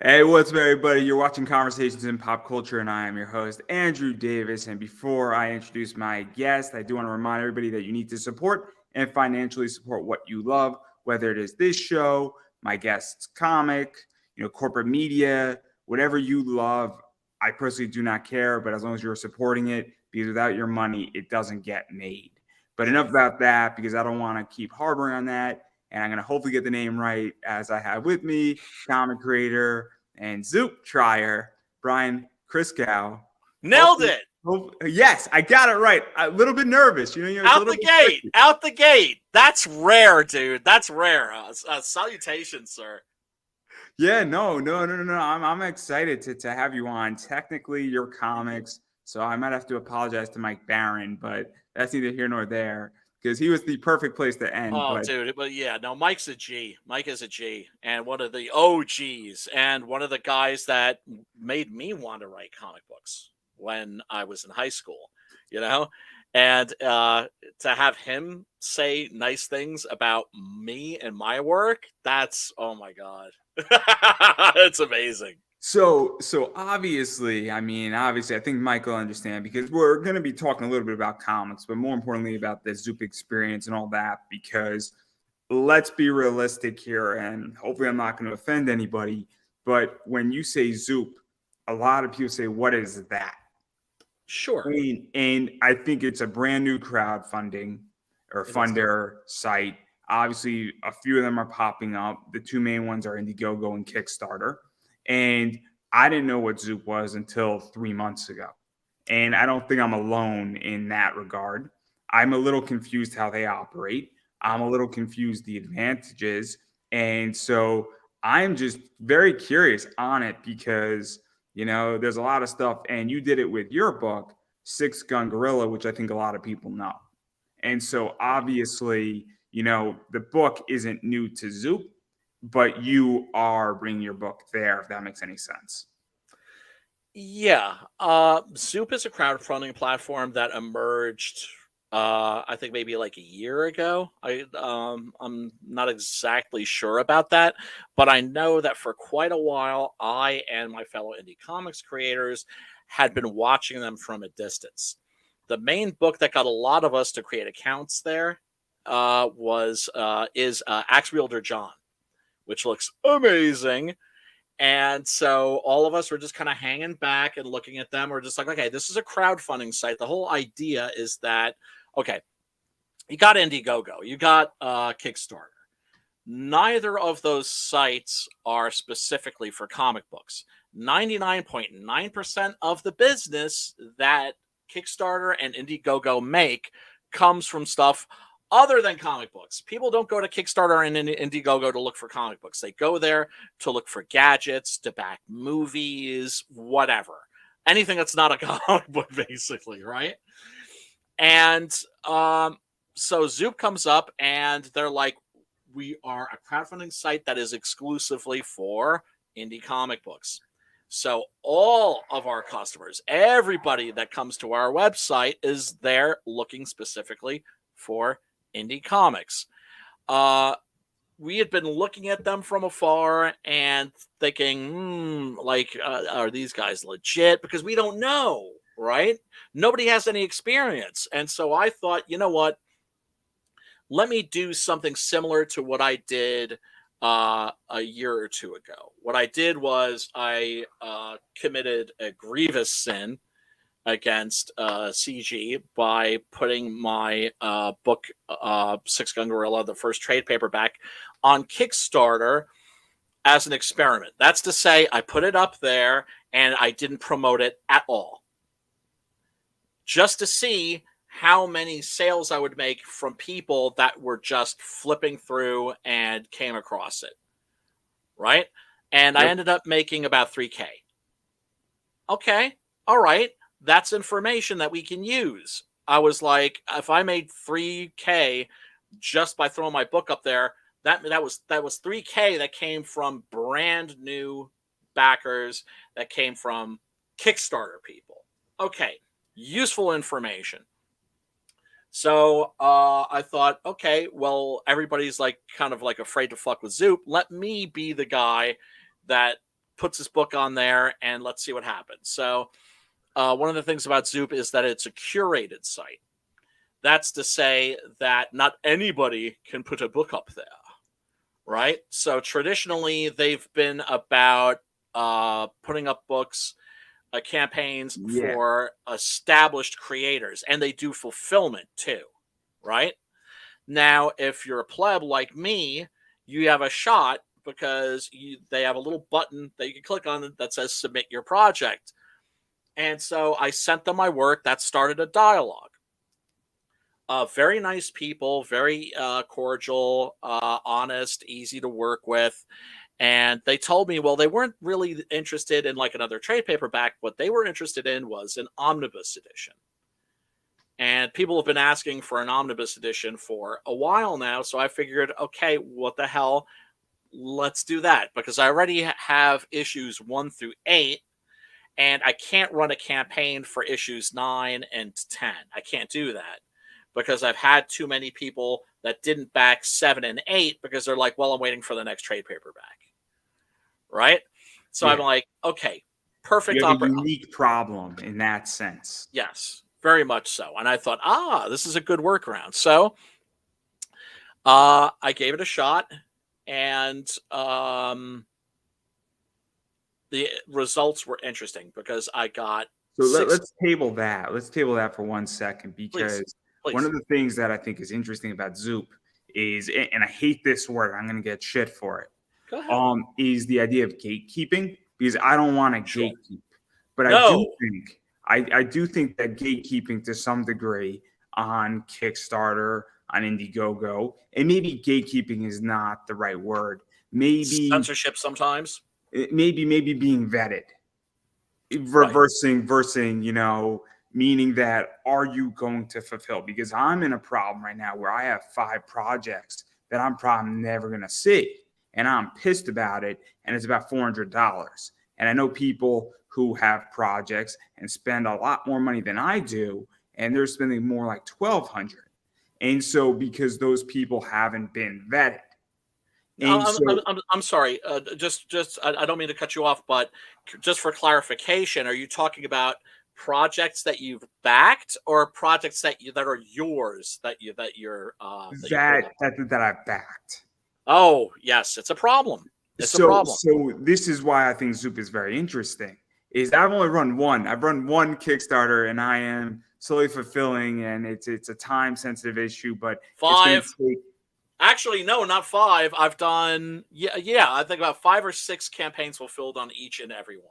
Hey, what's up, everybody? You're watching Conversations in Pop Culture, and I am your host, Andrew Davis. And before I introduce my guest, I do want to remind everybody that you need to support and financially support what you love, whether it is this show, my guest's comic, corporate media, whatever you love. I personally do not care, but as long as you're supporting it, because without your money, it doesn't get made. But enough about that, because I don't want to keep harboring on that. And I'm going to hopefully get the name right as I have with me, comic creator and Zoup trier, Brian Christgau. Nailed it. Yes, I got it right. A little bit nervous. It's a Out little the bit gate. tricky. Out the gate. That's rare, dude. That's rare. Salutations, sir. Yeah, no. I'm excited to have you on. Technically, your comics, so I might have to apologize to Mike Barron, but that's neither here nor there because he was the perfect place to end. Oh, But dude. But yeah, no, Mike's a G. Mike is a G. And one of the OGs and one of the guys that made me want to write comic books when I was in high school, you know? And to have him say nice things about me and my work, that's, oh my God. It's amazing. so obviously, I think Mike will understand because we're going to be talking a little bit about comics, but more importantly about the Zoop experience and all that. Because let's be realistic here, and hopefully, I'm not going to offend anybody. But when you say Zoop, a lot of people say, "What is that?" Sure. And I think it's a brand new crowdfunding or It is. funder site. Obviously, a few of them are popping up. The two main ones are Indiegogo and Kickstarter. And I didn't know what Zoop was until 3 months ago. And I don't think I'm alone in that regard. I'm a little confused how they operate. I'm a little confused the advantages. And so I'm just very curious on it because there's a lot of stuff, and you did it with your book, Six Gun Gorilla, which I think a lot of people know. And so obviously, the book isn't new to Zoop, but you are bringing your book there, if that makes any sense. Yeah. Zoup is a crowdfunding platform that emerged I think maybe like a year ago. I'm not exactly sure about that, but I know that for quite a while I and my fellow indie comics creators had been watching them from a distance. The main book that got a lot of us to create accounts there was is Axe Wielder John, which looks amazing. And so all of us were just kind of hanging back and looking at them. We're just like, okay, this is a crowdfunding site. The whole idea is that, okay, you got Indiegogo, you got Kickstarter. Neither of those sites are specifically for comic books. 99.9% of the business that Kickstarter and Indiegogo make comes from stuff other than comic books. People don't go to Kickstarter and Indiegogo to look for comic books. They go there to look for gadgets, to back movies, whatever. Anything that's not a comic book, basically, right? And so Zoup comes up and they're like, we are a crowdfunding site that is exclusively for indie comic books. So all of our customers, everybody that comes to our website is there looking specifically for indie comics. We had been looking at them from afar and thinking, are these guys legit? Because we don't know, right? Nobody has any experience. And so I thought, you know what? Let me do something similar to what I did a year or two ago. What I did was I committed a grievous sin against CG by putting my book, Six Gun Gorilla, the first trade paperback, on Kickstarter as an experiment. That's to say, I put it up there and I didn't promote it at all. Just to see how many sales I would make from people that were just flipping through and came across it. Right? And I Yep. ended up making about 3K. Okay. All right. That's information that we can use. I was like, if I made 3K just by throwing my book up there, that was 3K that came from brand new backers, that came from Kickstarter people. Okay, useful information. So I thought, okay, well, everybody's like kind of like afraid to fuck with Zoup. Let me be the guy that puts his book on there, and let's see what happens. So one of the things about Zoup is that it's a curated site. That's to say that not anybody can put a book up there, right? So traditionally, they've been about putting up books, campaigns Yeah. for established creators, and they do fulfillment too, right? Now, if you're a pleb like me, you have a shot because they have a little button that you can click on that says submit your project. And so I sent them my work. That started a dialogue. Very nice people, very cordial, honest, easy to work with. And they told me, well, they weren't really interested in like another trade paperback. What they were interested in was an omnibus edition. And people have been asking for an omnibus edition for a while now. So I figured, okay, what the hell? Let's do that, because I already have issues 1 through 8, and I can't run a campaign for issues 9 and 10. I can't do that because I've had too many people that didn't back 7 and 8 because they're like, well, I'm waiting for the next trade paperback. Right? So I'm like, okay, perfect. You have a unique problem in that sense. Yes, very much so. And I thought, this is a good workaround. So I gave it a shot, and the results were interesting because I got let's table that. Let's table that for 1 second, because Please. One of the things that I think is interesting about Zoup is, and I hate this word, I'm going to get shit for it. Go ahead. Is the idea of gatekeeping, because I don't want to gatekeep, but No. I do think that gatekeeping to some degree on Kickstarter, on Indiegogo, and maybe gatekeeping is not the right word. Maybe censorship sometimes. Maybe being vetted, versing, meaning that are you going to fulfill? Because I'm in a problem right now where I have 5 projects that I'm probably never going to see, and I'm pissed about it, and it's about $400. And I know people who have projects and spend a lot more money than I do, and they're spending more like $1,200. And so because those people haven't been vetted. I'm sorry. Just I don't mean to cut you off, but just for clarification, are you talking about projects that you've backed or projects that are yours that I've backed? Oh yes, it's a problem. It's a problem. So this is why I think Zoup is very interesting. Is I've only run one. I've run one Kickstarter, and I am slowly fulfilling, and it's a time sensitive issue, but 5. Actually, no, not 5. I've done I think about 5 or 6 campaigns fulfilled on each and every one.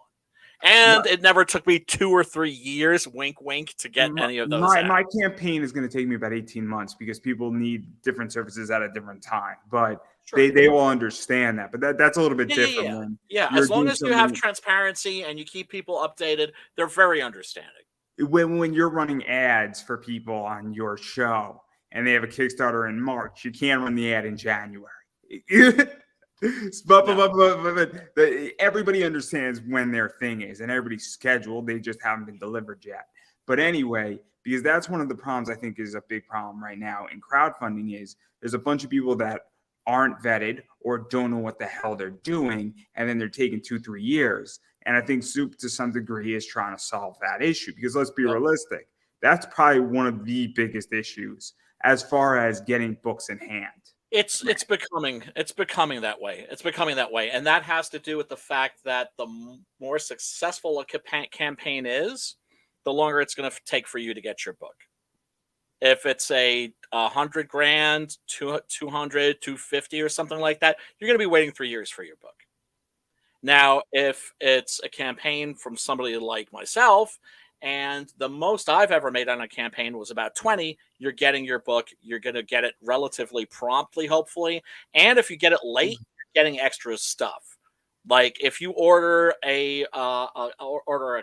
And it never took me 2 or 3 years, wink, wink, to get any of those. My campaign is going to take me about 18 months because people need different services at a different time. But they all understand that. But that's a little bit different. Yeah, as long as you have transparency and you keep people updated, they're very understanding. When you're running ads for people on your show and they have a Kickstarter in March, you can't run the ad in January. But everybody understands when their thing is, and everybody's scheduled. They just haven't been delivered yet. But anyway, because that's one of the problems I think is a big problem right now in crowdfunding, is there's a bunch of people that aren't vetted or don't know what the hell they're doing, and then they're taking 2-3 years. And I think Zoup to some degree is trying to solve that issue, because let's be realistic. That's probably one of the biggest issues as far as getting books in hand. It's becoming that way. It's becoming that way, and that has to do with the fact that the more successful a campaign is, the longer it's going to take for you to get your book. If it's a $100,000, $200,000, $250,000 or something like that, you're going to be waiting 3 years for your book. Now, if it's a campaign from somebody like myself, and the most I've ever made on a campaign was about 20, you're getting your book. You're going to get it relatively promptly, hopefully. And if you get it late, you're getting extra stuff. Like if you order a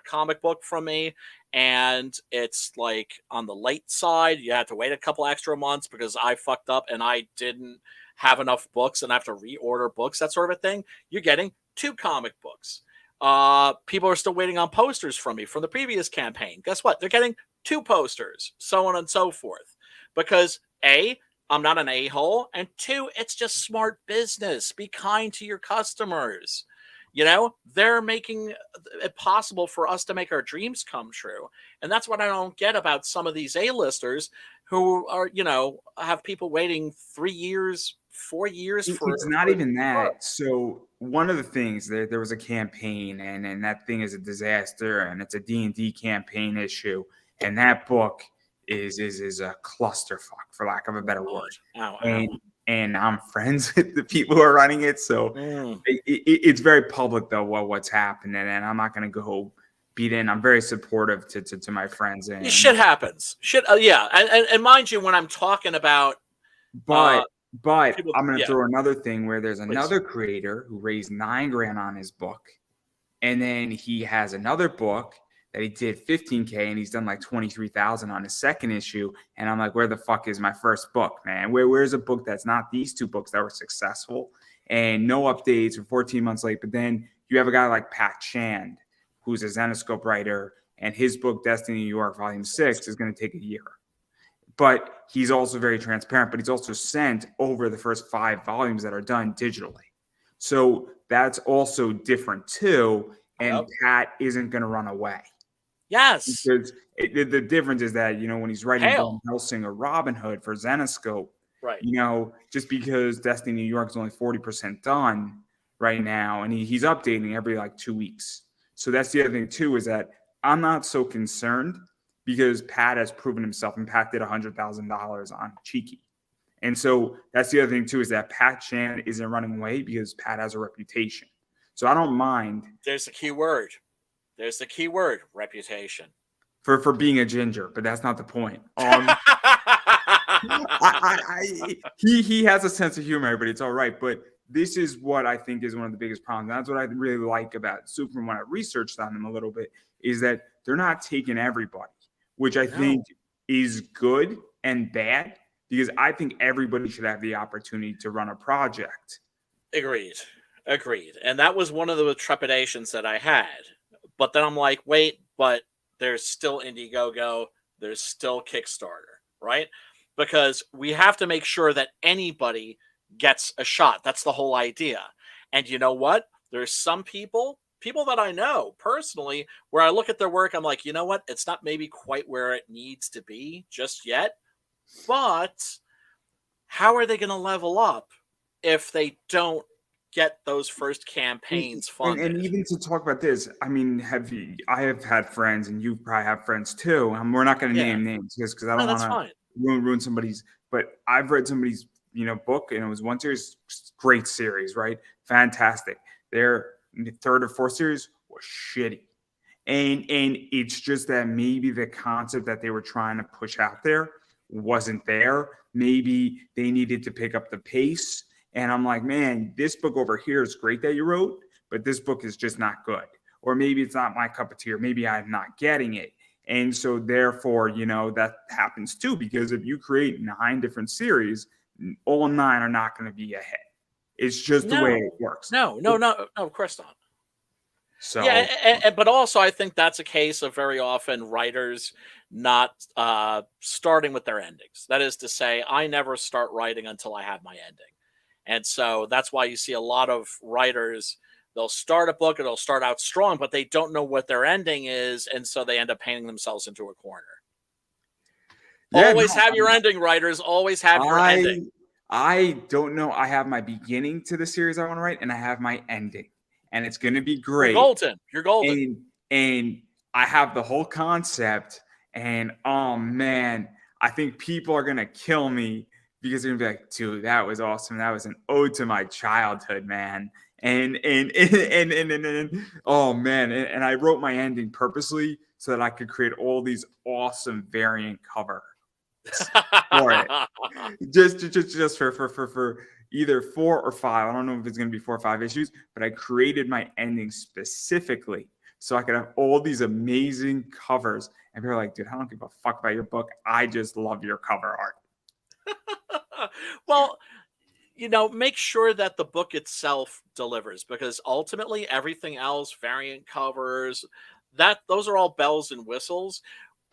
comic book from me and it's like on the late side, you have to wait a couple extra months because I fucked up and I didn't have enough books and I have to reorder books, that sort of a thing. You're getting 2 comic books. People are still waiting on posters from me from the previous campaign. Guess what? They're getting 2 posters, so on and so forth. Because A, I'm not an a-hole, and 2, it's just smart business. Be kind to your customers. You know, they're making it possible for us to make our dreams come true. And that's what I don't get about some of these A-listers who are, you know, have people waiting 3 years, 4 years It's not for even that. So one of the things there was a campaign, and that thing is a disaster, and it's a D&D campaign issue, and that book is a clusterfuck, for lack of a better word. Ow, And ow. and I'm friends with the people who are running it, so it's very public though what's happening, and I'm not going to go beat in. I'm very supportive to my friends, and Shit happens. Shit, yeah. And mind you, when I'm talking about but people, I'm going to yeah, throw another thing where there's please. another creator who raised $9,000 on his book, and then he has another book that he did 15K, and he's done like 23,000 on his second issue. And I'm like, where the fuck is my first book, man? Where's a book that's not these two books that were successful and no updates or 14 months late? But then you have a guy like Pat Shand, who's a Zenoscope writer, and his book Destiny New York Volume 6 is going to take a year. But he's also very transparent, but he's also sent over the first 5 volumes that are done digitally. So that's also different too. And Pat isn't going to run away. Yes. Because the difference is that, you know, when he's writing Van Hell. Helsing or Robin Hood for Zenoscope, Right. you know, just because Destiny New York is only 40% done right now, and he's updating every like 2 weeks. So that's the other thing too, is that I'm not so concerned because Pat has proven himself, and Pat did $100,000 on Cheeky. And so that's the other thing too, is that Pat Shand isn't running away because Pat has a reputation. So I don't mind. There's the key word. There's the key word, reputation. For being a ginger, but that's not the point. He has a sense of humor, but it's all right. But this is what I think is one of the biggest problems. And that's what I really like about Zoup when I researched on them a little bit, is that they're not taking everybody, which I think is good and bad, because I think everybody should have the opportunity to run a project. Agreed. And that was one of the trepidations that I had. But then I'm like, wait, but there's still Indiegogo, there's still Kickstarter, right? Because we have to make sure that anybody gets a shot. That's the whole idea. And you know what? There's some people that I know personally, where I look at their work, I'm like, you know what? It's not maybe quite where it needs to be just yet. But how are they going to level up if they don't get those first campaigns funded? And even to talk about this, I mean, I have had friends, and you probably have friends too. And we're not going to name names because I don't want to ruin somebody's. But I've read somebody's, you know, book, and it was one series, great series, right? Fantastic. Their third or fourth series was shitty, and it's just that maybe the concept that they were trying to push out there wasn't there. Maybe they needed to pick up the pace. And I'm like, man, this book over here is great that you wrote, but this book is just not good. Or maybe it's not my cup of tea, or maybe I'm not getting it. And so therefore, you know, that happens too, because if you create 9 different series, all 9 are not going to be a hit. It's just the way it works. No, of course not. So yeah, but also I think that's a case of very often writers not starting with their endings. That is to say, I never start writing until I have my ending. And so that's why you see a lot of writers, they'll start a book and they'll start out strong, but they don't know what their ending is. And so they end up painting themselves into a corner. Yeah, have your ending, writers. Always have your ending. I don't know. I have my beginning to the series I want to write, and I have my ending. And it's going to be great. You're golden. And I have the whole concept. And, oh, man, I think people are going to kill me, because they're gonna be like, dude, that was awesome. That was an ode to my childhood, man. And oh man, and I wrote my ending purposely so that I could create all these awesome variant covers for it. Just for either 4 or 5. I don't know if it's gonna be 4 or 5 issues, but I created my ending specifically so I could have all these amazing covers. And people are like, dude, I don't give a fuck about your book. I just love your cover art. Well, you know, make sure that the book itself delivers, because ultimately everything else, variant covers, those are all bells and whistles.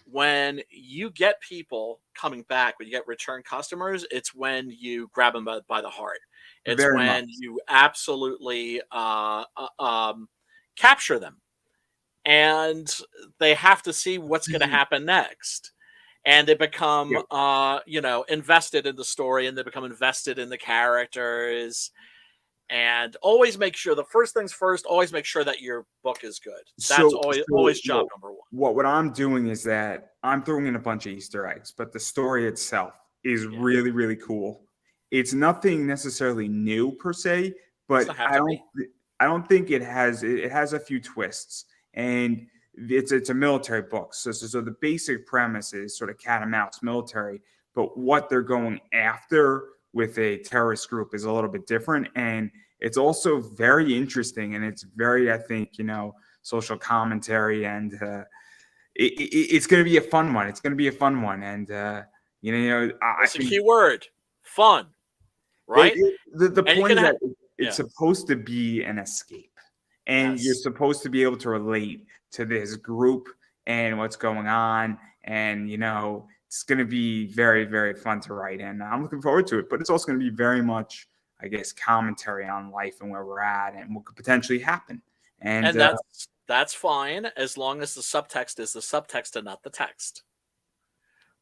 When you get people coming back, when you get return customers, it's when you grab them by the heart. It's Very much. when you absolutely capture them, and they have to see what's going to happen next. And they become, Yep. invested in the story, and they become invested in the characters. And always make sure, the first things first, always make sure that your book is good. That's always job number one. What I'm doing is that I'm throwing in a bunch of Easter eggs, but the story itself is really, really cool. It's nothing necessarily new per se, Doesn't but have to be. I don't think it has a few twists, and it's a military book. So the basic premise is sort of cat and mouse military, but what they're going after with a terrorist group is a little bit different, and it's also very interesting, and it's very, I think, social commentary, and it's going to be a fun one. It's going to be a fun one, and I That's a think key word, fun, right? the And you point can is have, that it's supposed to be an escape, and you're yes, supposed to be able to relate to this group and what's going on, and it's going to be very, very fun to write, and I'm looking forward to it. But it's also going to be very much, I guess, commentary on life and where we're at and what could potentially happen. And that's fine, as long as the subtext is the subtext and not the text.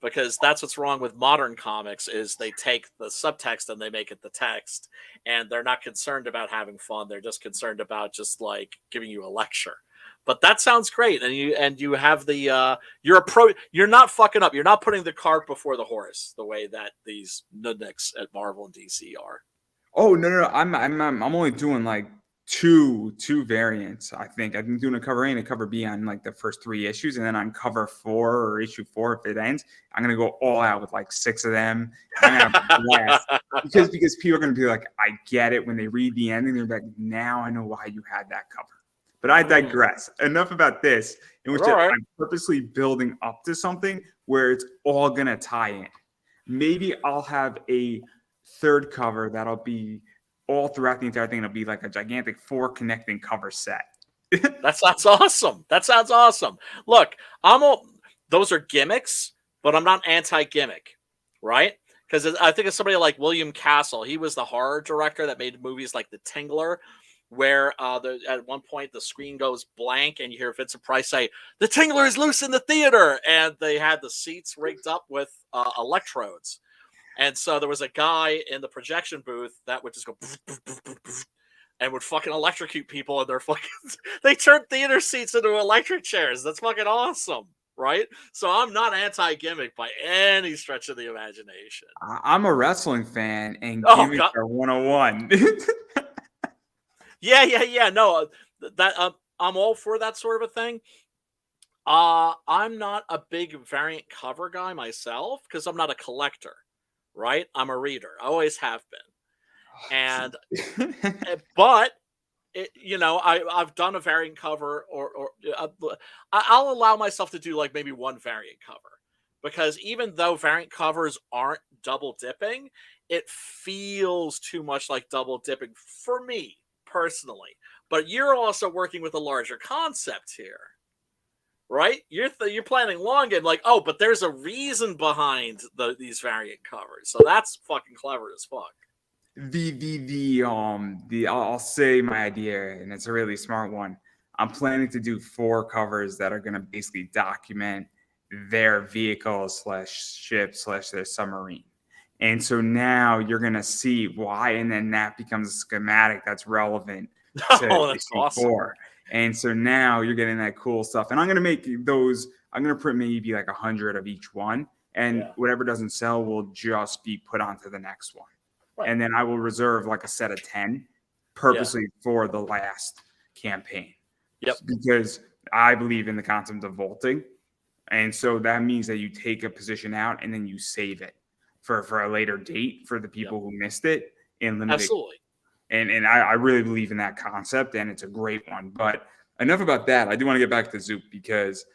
Because that's what's wrong with modern comics, is they take the subtext and they make it the text, and they're not concerned about having fun. They're just concerned about just like giving you a lecture. But that sounds great, and you have the you're not fucking up. You're not putting the cart before the horse the way that these nudniks at Marvel and DC are. Oh, no. I'm only doing like two variants. I think I've been doing a cover A and a cover B on like the first 3 issues, and then on cover 4 or issue 4, if it ends, I'm gonna go all out with like 6 of them. I'm gonna have a blast because people are gonna be like, I get it when they read the ending. They're like, now I know why you had that cover. But I digress. Enough about this, in which I'm purposely building up to something where it's all gonna tie in. Maybe I'll have a third cover that'll be all throughout the entire thing. It'll be like a gigantic 4 connecting cover set. That sounds awesome. That sounds awesome. Look, those are gimmicks, but I'm not anti-gimmick, right? Because I think of somebody like William Castle. He was the horror director that made movies like The Tingler, where at one point the screen goes blank and you hear Vincent Price say, "The Tingler is loose in the theater," and they had the seats rigged up with electrodes. And so there was a guy in the projection booth that would just go and would fucking electrocute people, and they turned theater seats into electric chairs. That's fucking awesome, right? So I'm not anti-gimmick by any stretch of the imagination. I'm a wrestling fan, and gimmicks are 101. Yeah. No, that I'm all for that sort of a thing. I'm not a big variant cover guy myself because I'm not a collector. Right? I'm a reader. I always have been. And but I've done a variant cover, or I'll allow myself to do like maybe one variant cover, because even though variant covers aren't double dipping, it feels too much like double dipping for me personally. But you're also working with a larger concept here. Right? You're planning long game, like, oh, but there's a reason behind these variant covers, so that's fucking clever as fuck. I'll say my idea, and it's a really smart one. I'm planning to do 4 covers that are going to basically document their vehicle / ship / their submarine. And so now you're going to see why, and then that becomes a schematic that's relevant to that's issue awesome. 4. And so now you're getting that cool stuff. And I'm going to make those, I'm going to print maybe like 100 of each one. And whatever doesn't sell will just be put onto the next one. Right. And then I will reserve like a set of 10 purposely for the last campaign. Yep. Because I believe in the concept of vaulting. And so that means that you take a position out and then you save it for a later date for the people who missed it in limited. Absolutely. And I really believe in that concept, and it's a great one. But enough about that. I do want to get back to Zoup, because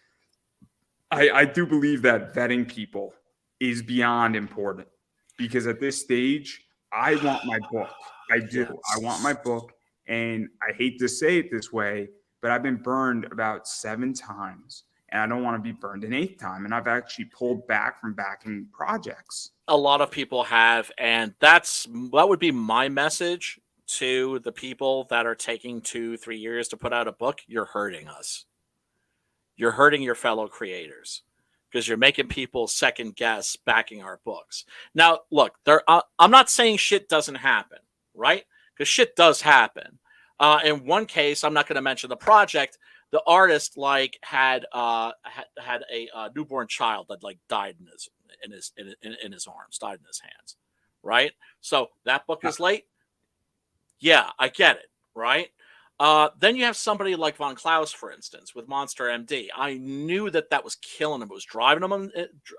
I do believe that vetting people is beyond important. Because at this stage, I want my book. I do. Yes. I want my book. And I hate to say it this way, but I've been burned about 7 times. and I don't want to be burned an eighth time. And I've actually pulled back from backing projects. A lot of people have, and that would be my message to the people that are taking 2-3 years to put out a book. You're hurting us. You're hurting your fellow creators because you're making people second guess backing our books. Now, look, I'm not saying shit doesn't happen, right? Because shit does happen. In one case, I'm not going to mention the project. The artist had a newborn child that died in his arms, died in his hands, right? So that book is late. Yeah, I get it, right? Then you have somebody like Von Klaus, for instance, with Monster MD. I knew that was killing him. It was driving him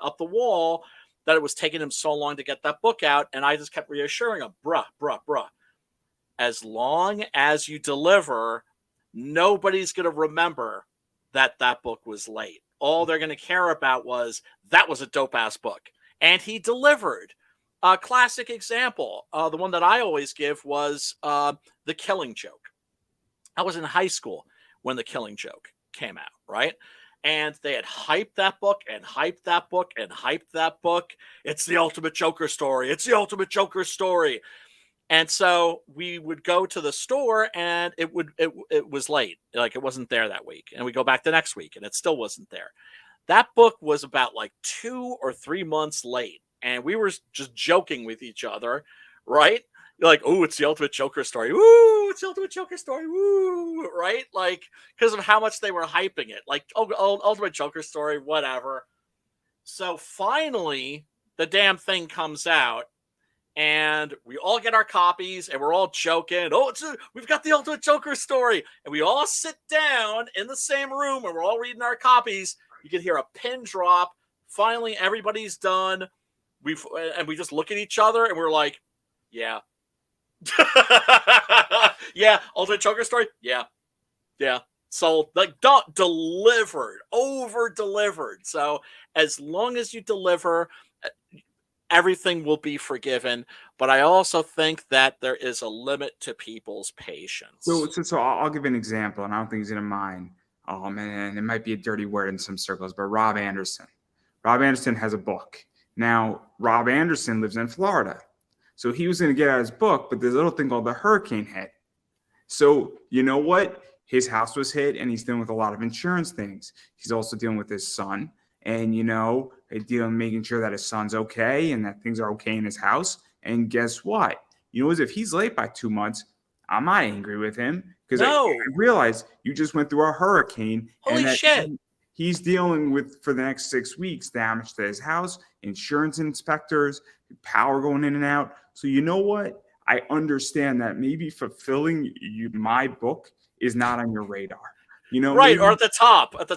up the wall, that it was taking him so long to get that book out. And I just kept reassuring him, bruh. As long as you deliver, nobody's going to remember that book was late. All they're going to care about was that was a dope-ass book. And he delivered. A classic example, the one that I always give was The Killing Joke. I was in high school when The Killing Joke came out, right? And they had hyped that book and hyped that book and hyped that book. It's the ultimate Joker story. It's the ultimate Joker story. And so we would go to the store and it was late. It wasn't there that week. And we go back the next week and it still wasn't there. That book was about 2 or 3 months late. And we were just joking with each other, right? Oh, it's the ultimate Joker story. Woo, it's the ultimate Joker story. Woo, right? Because of how much they were hyping it. Ultimate Joker story, whatever. So finally, the damn thing comes out. And we all get our copies, and we're all joking. Oh, we've got the ultimate Joker story. And we all sit down in the same room, and we're all reading our copies. You can hear a pin drop. Finally, everybody's done. We just look at each other, and we're like, yeah. Yeah, ultimate Joker story? Yeah. So, delivered, over-delivered. So, as long as you deliver, everything will be forgiven. But I also think that there is a limit to people's patience. So I'll give an example, and I don't think he's going to mind. And it might be a dirty word in some circles, but Rob Anderson. Rob Anderson has a book. Now, Rob Anderson lives in Florida. So he was going to get out his book, but there's a little thing called the hurricane hit. So you know what? His house was hit, and he's dealing with a lot of insurance things. He's also dealing with his son, and making sure that his son's okay and that things are okay in his house. And guess what? If he's late by 2 months, I'm not angry with him because I realize you just went through a hurricane. Holy shit. He's dealing with, for the next 6 weeks, damage to his house, insurance inspectors, power going in and out. So you know what? I understand that maybe fulfilling my book is not on your radar. Right, or at the top of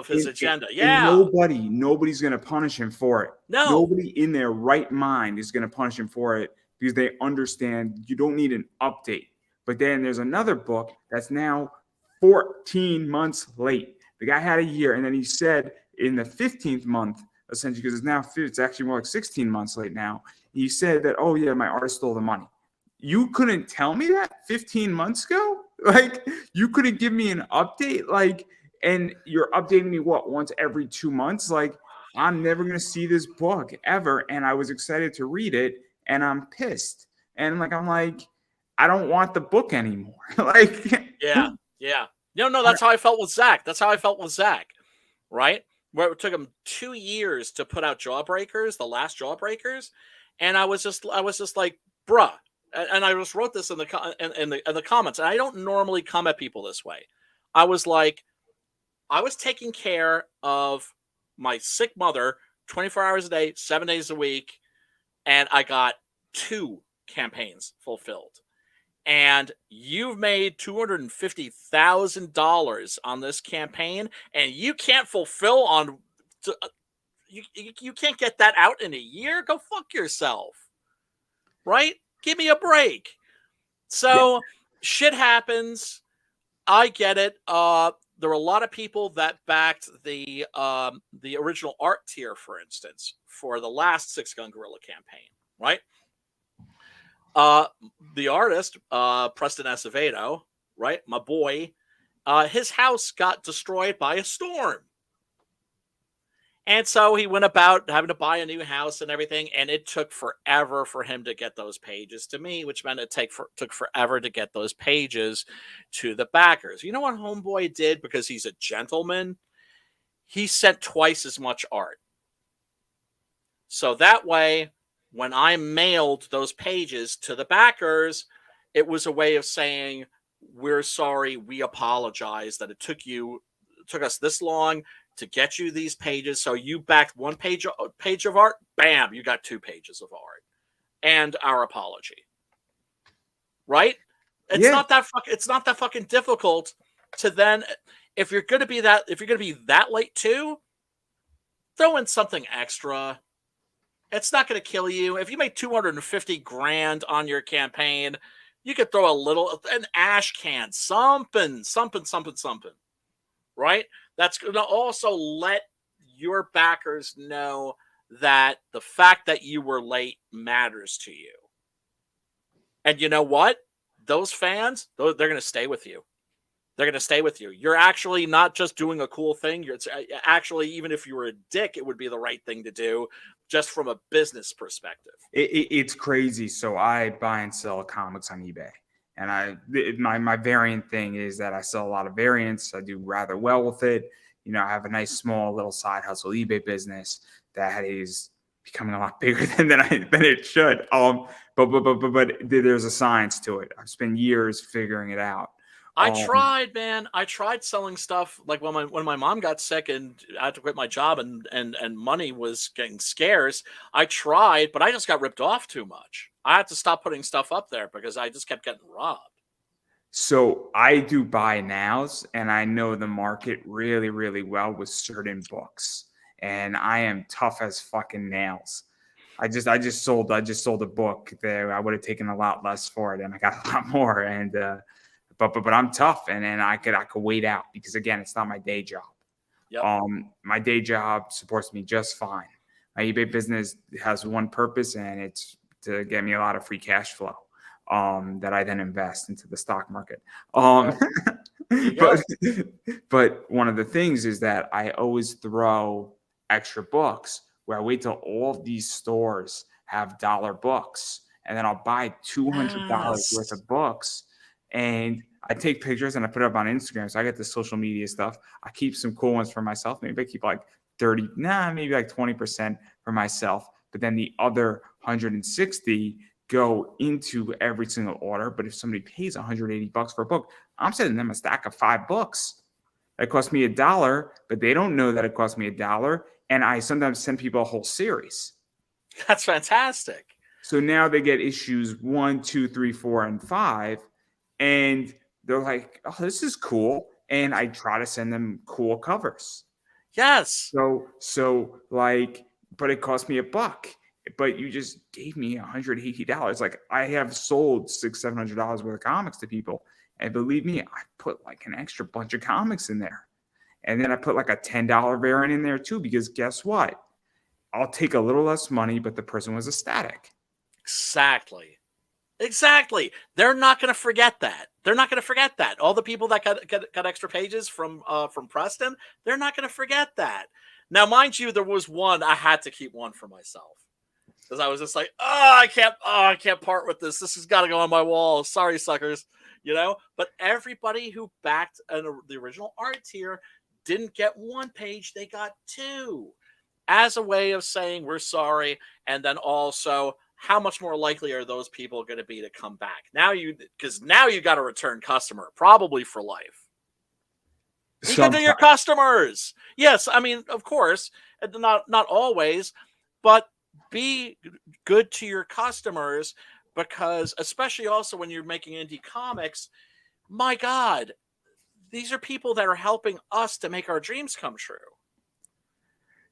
his agenda. Yeah. Nobody's going to punish him for it. No. Nobody in their right mind is going to punish him for it because they understand you don't need an update. But then there's another book that's now 14 months late. The guy had a year, and then he said in the 15th month, essentially, because it's actually more like 16 months late now, he said that, oh, yeah, my artist stole the money. You couldn't tell me that 15 months ago? You couldn't give me an update? And you're updating me, once every 2 months? I'm never going to see this book ever, and I was excited to read it, and I'm pissed. And I don't want the book anymore. Yeah. No, that's how I felt with Zach. Right? Where it took him 2 years to put out Jawbreakers, the last Jawbreakers, and I was just like, bruh. And I just wrote this in the comments. And I don't normally come at people this way. I was taking care of my sick mother 24 hours a day, 7 days a week, and I got 2 campaigns fulfilled. And you've made $250,000 on this campaign, and you can't fulfill on. You can't get that out in a year. Go fuck yourself, right? Give me a break. So shit happens. I get it. There were a lot of people that backed the original art tier, for instance, for the last Six Gun Gorilla campaign, right? The artist, Preston Acevedo, right? My boy, his house got destroyed by a storm. And so he went about having to buy a new house and everything, and it took forever for him to get those pages to me, which meant it took forever to get those pages to the backers. You know what Homeboy did because he's a gentleman? He sent twice as much art. So that way, when I mailed those pages to the backers, it was a way of saying, we're sorry, we apologize that it took us this long to get you these pages. So you backed one page of art, bam, you got 2 pages of art. And our apology. Right? It's not that fucking difficult to then, if you're gonna be that late too, throw in something extra. It's not going to kill you. If you make 250 grand on your campaign, you could throw an ash can, something, right? That's going to also let your backers know that the fact that you were late matters to you. And you know what? Those fans, they're going to stay with you. They're going to stay with you. You're actually not just doing a cool thing. You're actually, even if you were a dick, it would be the right thing to do just from a business perspective. It's crazy. So I buy and sell comics on eBay. And my variant thing is that I sell a lot of variants. I do rather well with it. You know, I have a nice small little side hustle eBay business that is becoming a lot bigger than it should. But there's a science to it. I've spent years figuring it out. I tried, man. I tried selling stuff like when my mom got sick and I had to quit my job and money was getting scarce. I tried, but I just got ripped off too much. I had to stop putting stuff up there because I just kept getting robbed. So I do buy nows, and I know the market really, really well with certain books, and I am tough as fucking nails. I just sold a book there. I would have taken a lot less for it, and I got a lot more. And but I'm tough, and I could wait out because again, it's not my day job. Yep. My day job supports me just fine. My eBay business has one purpose, and it's to get me a lot of free cash flow that I then invest into the stock market. But one of the things is that I always throw extra books where I wait till all of these stores have dollar books, and then I'll buy $200 worth of books, and I take pictures and I put it up on Instagram. So I get the social media stuff. I keep some cool ones for myself. Maybe I keep like 20% for myself. But then the other 160 go into every single order. But if somebody pays $180 for a book, I'm sending them a stack of 5 books. It cost me $1, but they don't know that it cost me $1. And I sometimes send people a whole series. That's fantastic. So now they get issues 1, 2, 3, 4, and 5. And they're like, oh, this is cool. And I try to send them cool covers. Yes. So like, but it cost me $1. But you just gave me $180. Like I have sold $600-700 worth of comics to people. And believe me, I put like an extra bunch of comics in there. And then I put like a $10 variant in there too, because guess what? I'll take a little less money, but the person was ecstatic. Exactly. They're not going to forget that. All the people that got extra pages from Preston, they're not going to forget that. Now, mind you, there was one I had to keep one for myself because I was just like, I can't part with this. This has got to go on my wall. Sorry, suckers. You know. But everybody who backed the original art tier didn't get 1 page; they got 2, as a way of saying we're sorry, and then also, how much more likely are those people going to be to come back? Now you got a return customer, probably for life. Be good to your customers. Yes, I mean, of course, not always, but be good to your customers because, especially also when you're making indie comics, my God, these are people that are helping us to make our dreams come true.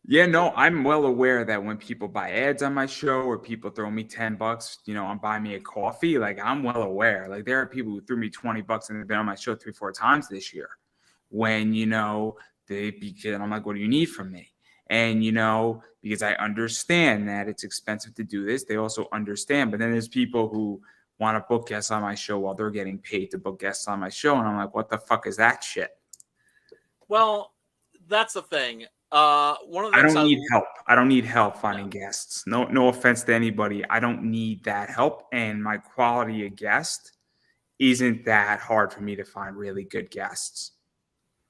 Yeah, no, I'm well aware that when people buy ads on my show or people throw me $10, and buy me a coffee, like I'm well aware. Like there are people who threw me $20 and they've been on my show 3-4 times this year. When I'm like, what do you need from me? And because I understand that it's expensive to do this, they also understand. But then there's people who want to book guests on my show while they're getting paid to book guests on my show. And I'm like, what the fuck is that shit? Well, that's the thing. One of the I things don't need help. I don't need help finding guests. No offense to anybody. I don't need that help. And my quality of guest isn't that hard for me to find really good guests.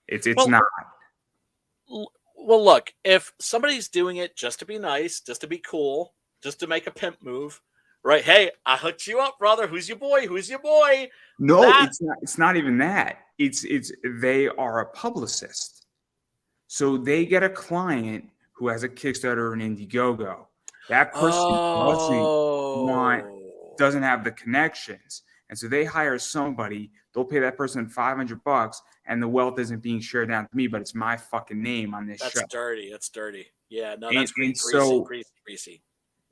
It's not. Well, look, if somebody's doing it just to be nice, just to be cool, just to make a pimp move, right? Hey, I hooked you up, brother. Who's your boy? Who's your boy? No, it's not. It's not even that. It's they are a publicist. So they get a client who has a Kickstarter or an Indiegogo. That person doesn't have the connections. And so they hire somebody, they'll pay that person $500, and the wealth isn't being shared down to me, but it's my fucking name on this show. That's dirty. That's dirty. Yeah, no, that's greasy.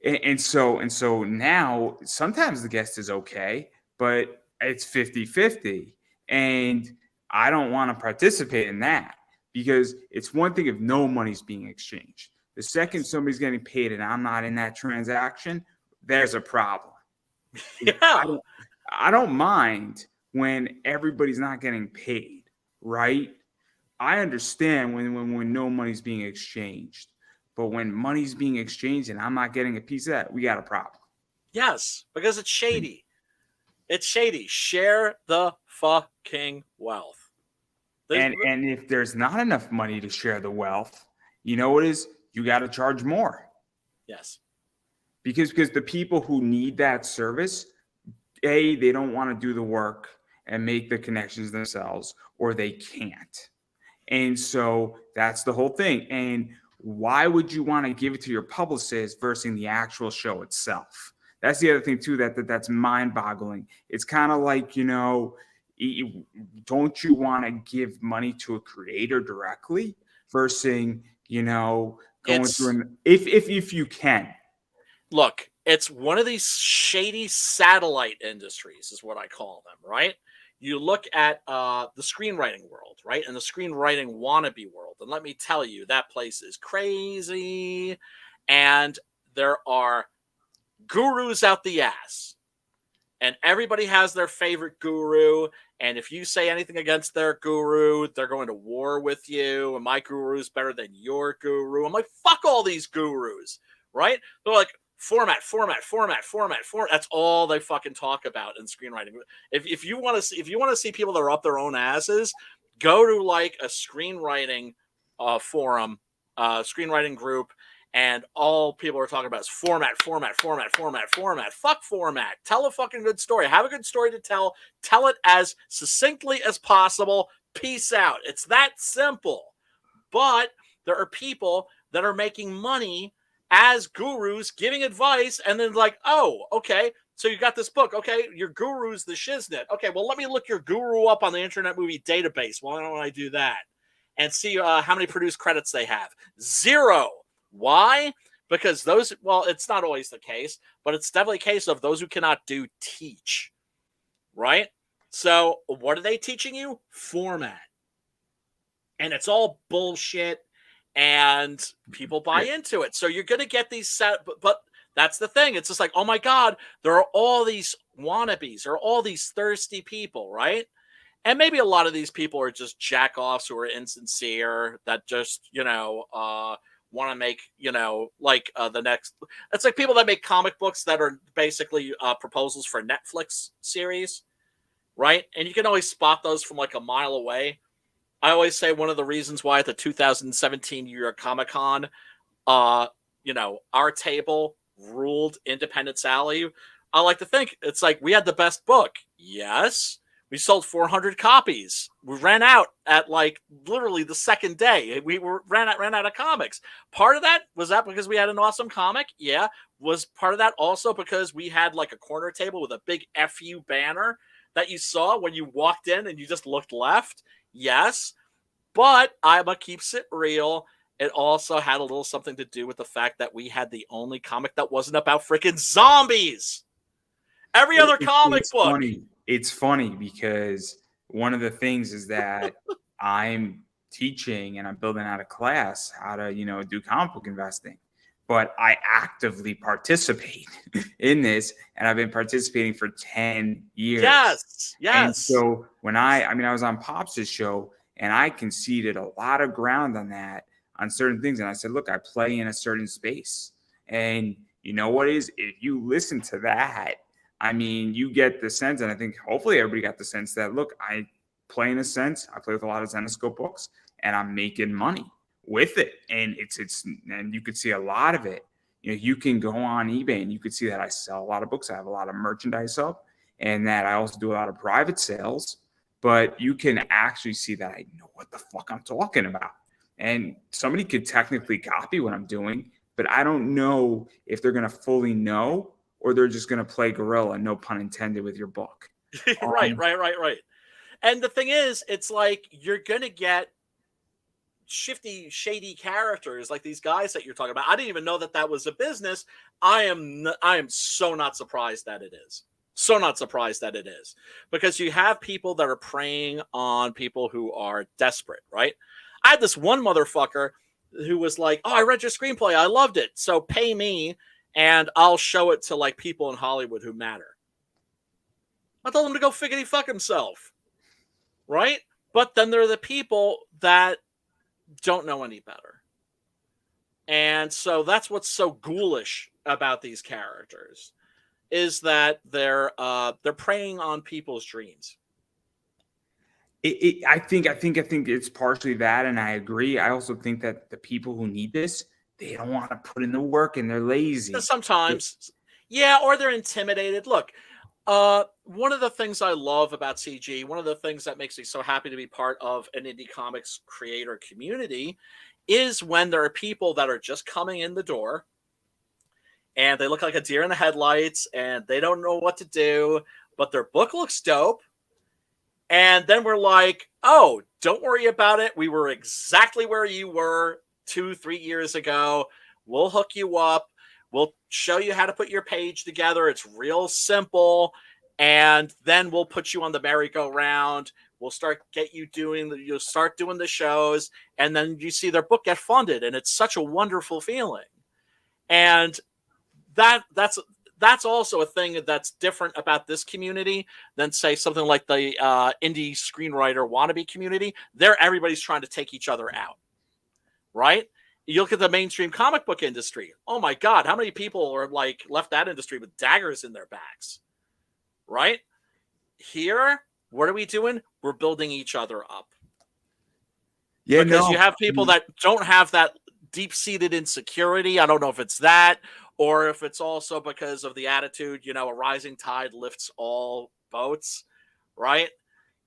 And so now sometimes the guest is okay, but it's 50-50. And I don't want to participate in that, because it's one thing if no money's being exchanged. The second somebody's getting paid and I'm not in that transaction, there's a problem. Yeah. I don't mind when everybody's not getting paid, right? I understand when no money's being exchanged. But when money's being exchanged and I'm not getting a piece of that, we got a problem. Yes, because it's shady. It's shady. Share the fucking wealth. And if there's not enough money to share the wealth, you know what is? You got to charge more. Yes. Because the people who need that service, A, they don't want to do the work and make the connections themselves, or they can't. And so that's the whole thing. And why would you want to give it to your publicist versus the actual show itself? That's the other thing too, that's mind-boggling. It's kind of like, don't you want to give money to a creator directly versus, going through if you can. Look, it's one of these shady satellite industries is what I call them, right? You look at the screenwriting world, right? And the screenwriting wannabe world. And let me tell you, that place is crazy. And there are gurus out the ass. And everybody has their favorite guru. And if you say anything against their guru, they're going to war with you. And my guru is better than your guru. I'm like, fuck all these gurus, right? They're like, format. That's all they fucking talk about in screenwriting. If you want to see people that are up their own asses, go to like a screenwriting forum, screenwriting group, and all people are talking about is format. Fuck format. Tell a fucking good story. Have a good story to tell. Tell it as succinctly as possible. Peace out. It's that simple. But there are people that are making money as gurus giving advice, and then like, oh, okay, so you got this book. Okay, your guru's the shiznit. Okay, well, let me look your guru up on the Internet Movie Database. Why don't I do that? And see how many produced credits they have. 0. Why? Because those, well, it's not always the case, but it's definitely a case of those who cannot do teach, right? So what are they teaching you? Format. And it's all bullshit. And people buy into it. So you're going to get these set, but that's the thing. It's just like, oh my God, there are all these wannabes, there are all these thirsty people, right? And maybe a lot of these people are just jack-offs who are insincere that just, want to make, the next. It's like people that make comic books that are basically proposals for Netflix series, right? And you can always spot those from like a mile away. I always say one of the reasons why at the 2017 New York Comic Con, our table ruled Independence Alley. I like to think it's like we had the best book. Yes. We sold 400 copies. We ran out at like literally the second day. We ran out of comics. Part of that was that because we had an awesome comic. Yeah. Was part of that also because we had like a corner table with a big FU banner that you saw when you walked in and you just looked left. Yes, but I'ma keeps it real. It also had a little something to do with the fact that we had the only comic that wasn't about freaking zombies. Every other comic book. It's funny because one of the things is that I'm teaching and I'm building out a class how to, do comic book investing. but I actively participate in this, and I've been participating for 10 years. Yes, And yes. so when I mean, I was on Pops' show, and I conceded a lot of ground on that, on certain things. And I said, look, I play in a certain space. And you know what is, if you listen to that, I mean, you get the sense, and I think hopefully everybody got the sense that, look, I play in a sense, I play with a lot of Zenoscope books, and I'm making money with it. And and you could see a lot of it. You know, you can go on eBay and you could see that I sell a lot of books. I have a lot of merchandise up, and that I also do a lot of private sales, but you can actually see that I know what the fuck I'm talking about. And somebody could technically copy what I'm doing, but I don't know if they're going to fully know or they're just going to play gorilla, no pun intended, with your book. Right. And the thing is, it's like you're going to get shifty, shady characters like these guys that you're talking about. I didn't even know that that was a business. I am so not surprised that it is. So not surprised that it is, because you have people that are preying on people who are desperate, right? I had this one motherfucker who was like, "Oh, I read your screenplay. I loved it. So pay me and I'll show it to like people in Hollywood who matter." I told him to go figgity fuck himself, right? But then there are the people that don't know any better. And so that's what's so ghoulish about these characters, is that they're preying on people's dreams. I think it's partially that, and I agree. I also think that the people who need this, they don't want to put in the work and they're lazy. Sometimes, yeah, or they're intimidated. Look, one of the things I love about CG, one of the things that makes me so happy to be part of an indie comics creator community, is when there are people that are just coming in the door and they look like a deer in the headlights and they don't know what to do, but their book looks dope. And then we're like, oh, don't worry about it. We were exactly where you were 2-3 years ago. We'll hook you up. We'll show you how to put your page together. It's real simple. And then we'll put you on the merry-go-round. We'll you'll start doing the shows. And then you see their book get funded. And it's such a wonderful feeling. And that's also a thing that's different about this community than, say, something like the indie screenwriter wannabe community. There, everybody's trying to take each other out, right? You look at the mainstream comic book industry. Oh my God, how many people are like left that industry with daggers in their backs, right? Here, what are we doing? We're building each other up. Yeah, because you have people that don't have that deep-seated insecurity. I don't know if it's that, or if it's also because of the attitude, you know, a rising tide lifts all boats, right?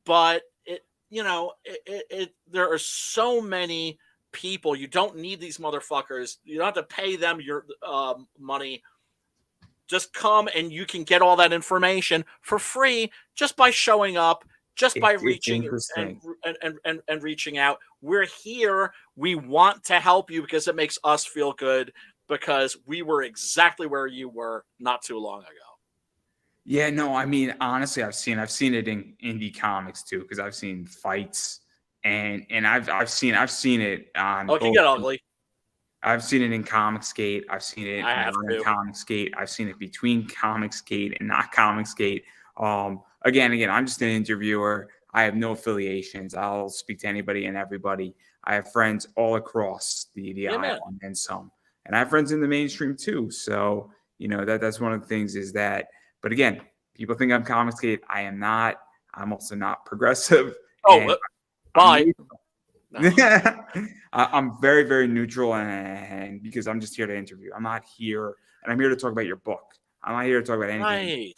But there are so many people. You don't need these motherfuckers. You don't have to pay them your money. Just come and you can get all that information for free just by showing up, just by reaching and reaching out. We're here. We want to help you because it makes us feel good, because we were exactly where you were not too long ago. Yeah, no, I mean, honestly, I've seen it in indie comics too, because I've seen fights and I've seen it on. Oh, it can get ugly. I've seen it in Comicsgate. I've seen it in Comicsgate. I've seen it between Comicsgate and not Comicsgate. Again, I'm just an interviewer. I have no affiliations. I'll speak to anybody and everybody. I have friends all across the island and some. And I have friends in the mainstream too. So, you know, that's one of the things is that, but again, people think I'm Comicsgate. I am not. I'm also not progressive. Oh, bye. I'm very, very neutral, and because I'm just here to interview. I'm not here, and I'm here to talk about your book. I'm not here to talk about anything.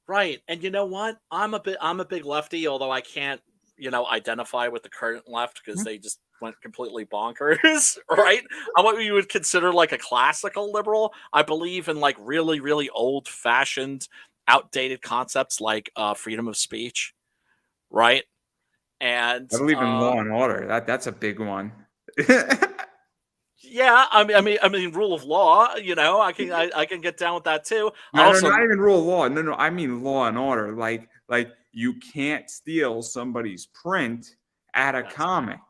Right. And you know what? I'm a big lefty, although I can't, identify with the current left because they just went completely bonkers, right? I'm what you would consider like a classical liberal. I believe in like really, really old-fashioned, outdated concepts like freedom of speech, right? And I believe in law and order. That's a big one. Yeah, I mean, rule of law. I can get down with that too. No, not even rule of law. No, I mean law and order. Like you can't steal somebody's print at a comic.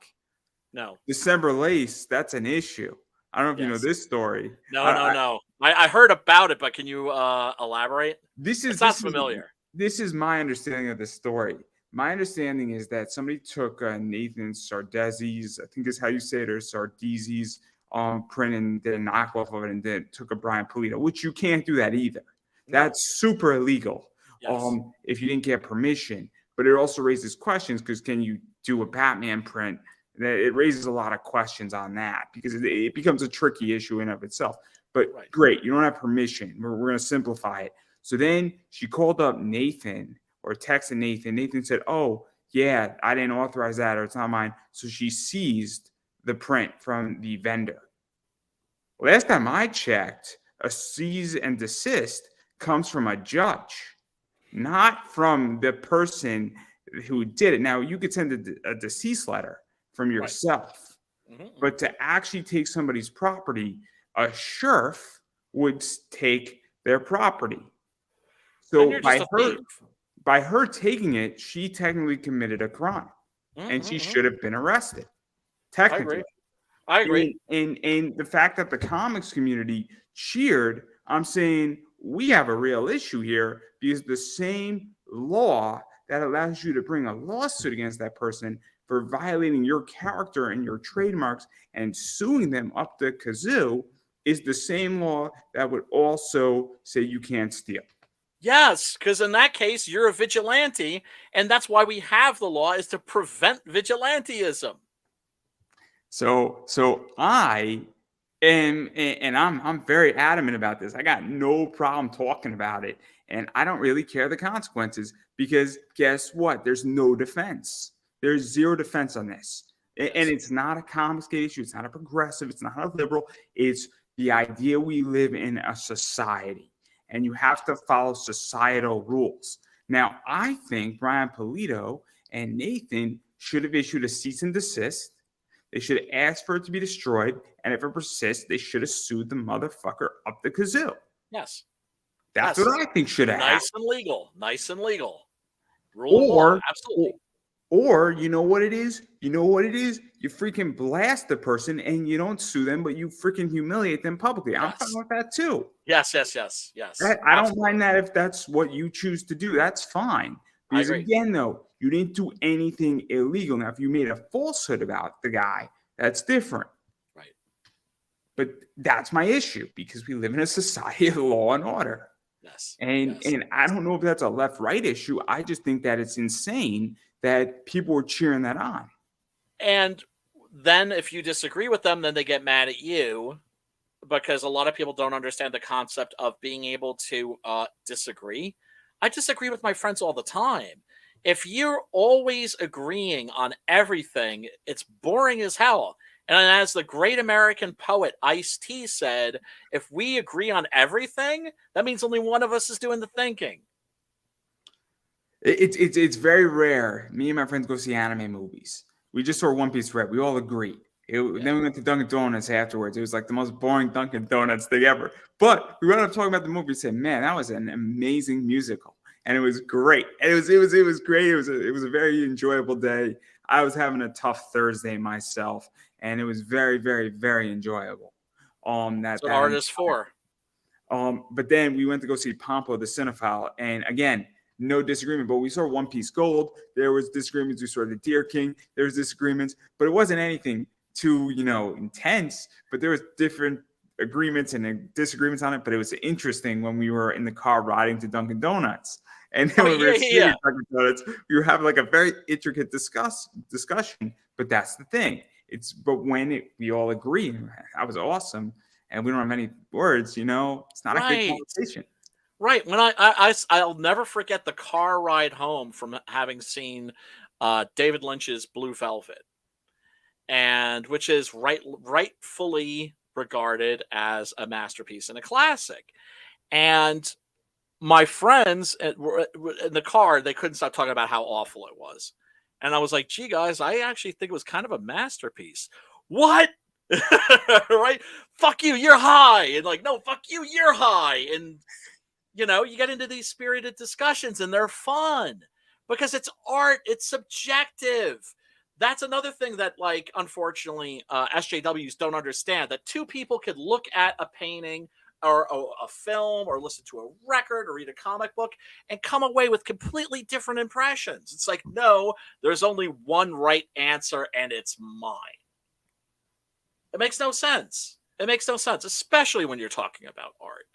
No. December Lace, that's an issue. I don't know if you know Yes. this story. No. I heard about it, but can you elaborate? This It is sounds this is familiar. this is my understanding of the story. My understanding is that somebody took Nathan Sardezzi's, I think is how you say it, or Sardizzi's print and did a knockoff of it, and then took a Brian Pulido, which you can't do that either. No. That's super illegal. Yes. If you didn't get permission. But it also raises questions because can you do a Batman print? It raises a lot of questions on that because it becomes a tricky issue in of itself. But Right. great, you don't have permission. We're going to simplify it. So then she called up Nathan or texted Nathan. Nathan said, "Oh, yeah, I didn't authorize that, or it's not mine." So she seized the print from the vendor. Last time I checked, a cease and desist comes from a judge, not from the person who did it. Now, you could send a deceased letter from yourself, but to actually take somebody's property, a sheriff would take their property. Then So you're just a thief. by her taking it, she technically committed a crime, and she should have been arrested. Technically, I agree. And the fact that the comics community cheered, I'm saying we have a real issue here because the same law that allows you to bring a lawsuit against that person for violating your character and your trademarks and suing them up the kazoo is the same law that would also say you can't steal. Yes, because in that case, you're a vigilante, and that's why we have the law, is to prevent vigilantism. So I am, and I'm very adamant about this. I got no problem talking about it, and I don't really care the consequences because guess what? There's no defense. There's zero defense on this, and it's not a Confiscate issue. It's not a progressive. It's not a liberal. It's the idea we live in a society, and you have to follow societal rules. Now, I think Brian Pulido and Nathan should have issued a cease and desist. They should have asked for it to be destroyed, and if it persists, they should have sued the motherfucker up the kazoo. Yes. That's what I think should have happened. Nice and legal. Rule of law, absolutely. Or you know what it is? You freaking blast the person and you don't sue them, but you freaking humiliate them publicly. I'm fine with that too. Yes. I don't mind that if that's what you choose to do. That's fine. Because again, though, you didn't do anything illegal. Now, if you made a falsehood about the guy, that's different. Right. But that's my issue because we live in a society of law and order. Yes. And I don't know if that's a left-right issue. I just think that it's insane that people were cheering that on. And then if you disagree with them, then they get mad at you because a lot of people don't understand the concept of being able to disagree. I disagree with my friends all the time. If you're always agreeing on everything, it's boring as hell. And as the great American poet Ice-T said, if we agree on everything, that means only one of us is doing the thinking. It's very rare. Me and my friends go see anime movies. We just saw One Piece Red. We all agreed. Then we went to Dunkin' Donuts afterwards. It was like the most boring Dunkin' Donuts thing ever. But we ended up talking about the movie and said, "Man, that was an amazing musical, and it was great. And it was great. It was a very enjoyable day. I was having a tough Thursday myself, and it was very, very, very enjoyable. That's what art is for. But then we went to go see Pompo the Cinephile, and again, no disagreement. But we saw One Piece Gold. There was disagreements. We saw the Deer King. There was disagreements, but it wasn't anything too, intense. But there was different agreements and disagreements on it. But it was interesting when we were in the car riding to Dunkin' Donuts. And then when we were sitting at Dunkin' Donuts, we were having like a very intricate discussion. But that's the thing. But when we all agree, that was awesome, and we don't have any words, it's not a good conversation. Right. When I'll never forget the car ride home from having seen David Lynch's Blue Velvet, and which is rightfully regarded as a masterpiece and a classic. And my friends in the car, they couldn't stop talking about how awful it was. And I was like, gee, guys, I actually think it was kind of a masterpiece. What? Right? Fuck you, you're high. And like, no, fuck you, you're high. And, you get into these spirited discussions and they're fun because it's art. It's subjective. that's another thing that, like, unfortunately, SJWs don't understand, that two people could look at a painting or a film or listen to a record or read a comic book and come away with completely different impressions. It's like, no, there's only one right answer and it's mine. It makes no sense. It makes no sense, especially when you're talking about art,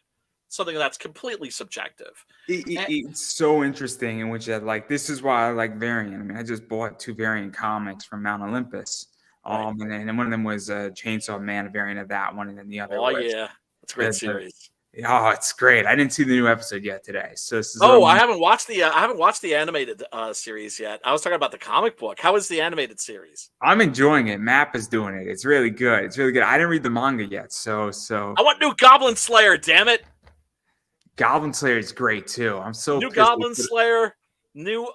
something that's completely subjective. It's so interesting in which like this is why I like variant. I mean, I just bought 2 variant comics from Mount Olympus. Right. And one of them was a Chainsaw Man, a variant of that one, and then the other Oh was yeah, that's a great series. it's great. I didn't see the new episode yet today, so this is Oh, I haven't watched the animated series yet. I was talking about the comic book. How is the animated series? I'm enjoying it. Map is doing it. It's really good. It's really good. I didn't read the manga yet, so I want new Goblin Slayer. Damn it! Goblin Slayer is great too. I'm so New pissed. Goblin Slayer. New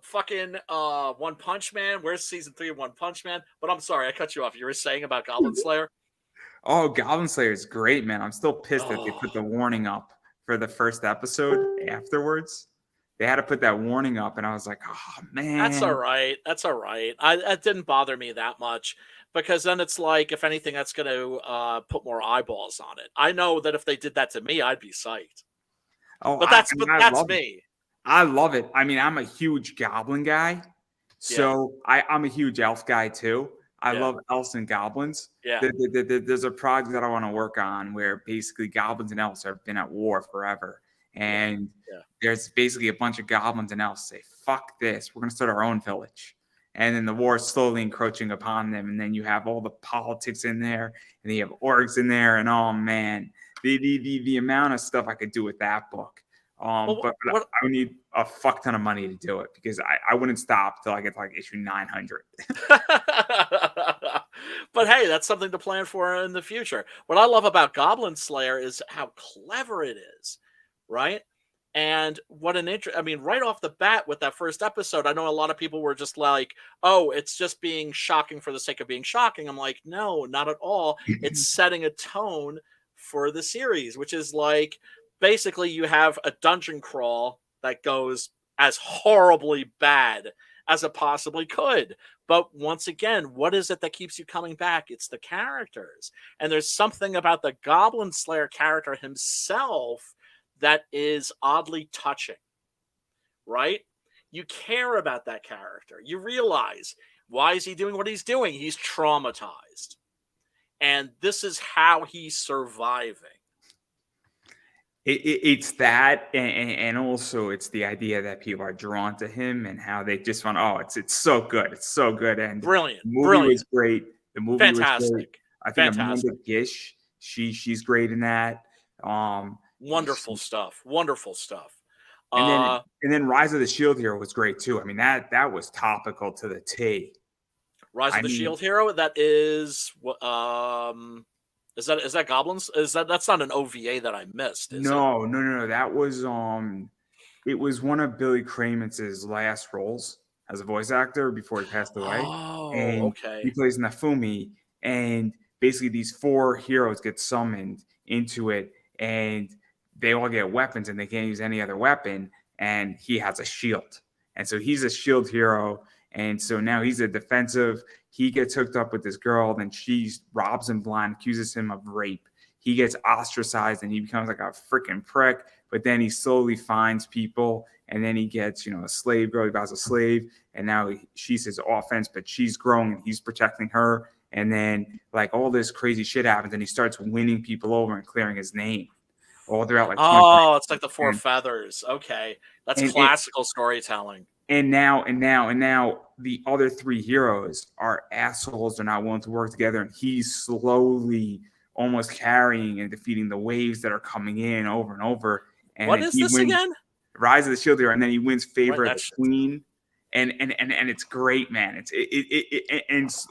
fucking One Punch Man. Where's season 3 of One Punch Man? But I'm sorry, I cut you off. You were saying about Goblin Slayer. Oh, Goblin Slayer is great, man. I'm still pissed that they put the warning up for the first episode afterwards. They had to put that warning up, and I was like, oh, man. That's all right. That's all right. That didn't bother me that much, because then it's like, if anything, that's going to put more eyeballs on it. I know that if they did that to me, I'd be psyched. Oh, But that's love me. It. I love it. I mean, I'm a huge Goblin guy, so I'm a huge Elf guy too. I love elves and goblins. Yeah. There's a project that I want to work on where basically goblins and elves have been at war forever. And there's basically a bunch of goblins and elves say, fuck this. We're going to start our own village. And then the war is slowly encroaching upon them. And then you have all the politics in there. And then you have orcs in there. And oh, man, the amount of stuff I could do with that book. But I would need a fuck ton of money to do it, because I wouldn't stop till I get to like issue 900. But hey, that's something to plan for in the future. What I love about Goblin Slayer is how clever it is, right? And what an I mean, right off the bat with that first episode, I know a lot of people were just like, oh, it's just being shocking for the sake of being shocking. I'm like, no, not at all. It's setting a tone for the series, which is like, basically you have a dungeon crawl that goes as horribly bad as it possibly could. But once again, what is it that keeps you coming back? It's the characters. And there's something about the Goblin Slayer character himself that is oddly touching, right? You care about that character. You realize, why is he doing what he's doing? He's traumatized. And this is how he's surviving. It's that, and also it's the idea that people are drawn to him and how they just want, it's so good. It's so good. And brilliant. The movie was great. The movie Fantastic. was great. I think Amanda Gish, she's great in that. Wonderful stuff. Wonderful stuff. And then Rise of the Shield Hero was great too. I mean, that was topical to the T. Rise of the Shield Hero, that is is that Goblins? That's not an OVA that I missed? No. That was it was one of Billy Cramen's last roles as a voice actor before he passed away. Oh, and okay. He plays Nafumi, and basically these 4 heroes get summoned into it, and they all get weapons, and they can't use any other weapon. And he has a shield, and so he's a shield hero. And so now he's a defensive. He gets hooked up with this girl, then she robs him blind, accuses him of rape. He gets ostracized, and he becomes like a freaking prick. But then he slowly finds people, and then he gets, a slave girl. He buys a slave, and now she's his offense, but she's growing, and he's protecting her. And then like all this crazy shit happens, and he starts winning people over and clearing his name all throughout. Like, it's like the 4 feathers. Okay, that's classical storytelling. And now the other 3 heroes are assholes. They're not willing to work together. And he's slowly almost carrying and defeating the waves that are coming in over and over. And what is this again? Rise of the Shield Hero. And then he wins favor of the queen. And it's great, man.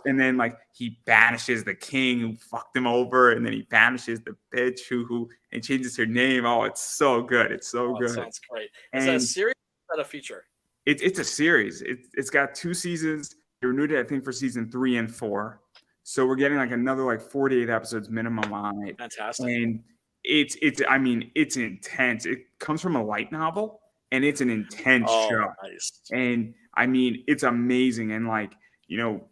And then like he banishes the king who fucked him over. And then he banishes the bitch who and changes her name. Oh, it's so good. It's so good. That sounds great. Is that a series or is that a feature? It's a series. It's got 2 seasons. They renewed it, I think, for season 3 and 4. So we're getting like another like 48 episodes minimum on it. Fantastic. And it's intense. It comes from a light novel, and it's an intense show. Nice. And I mean, it's amazing. And like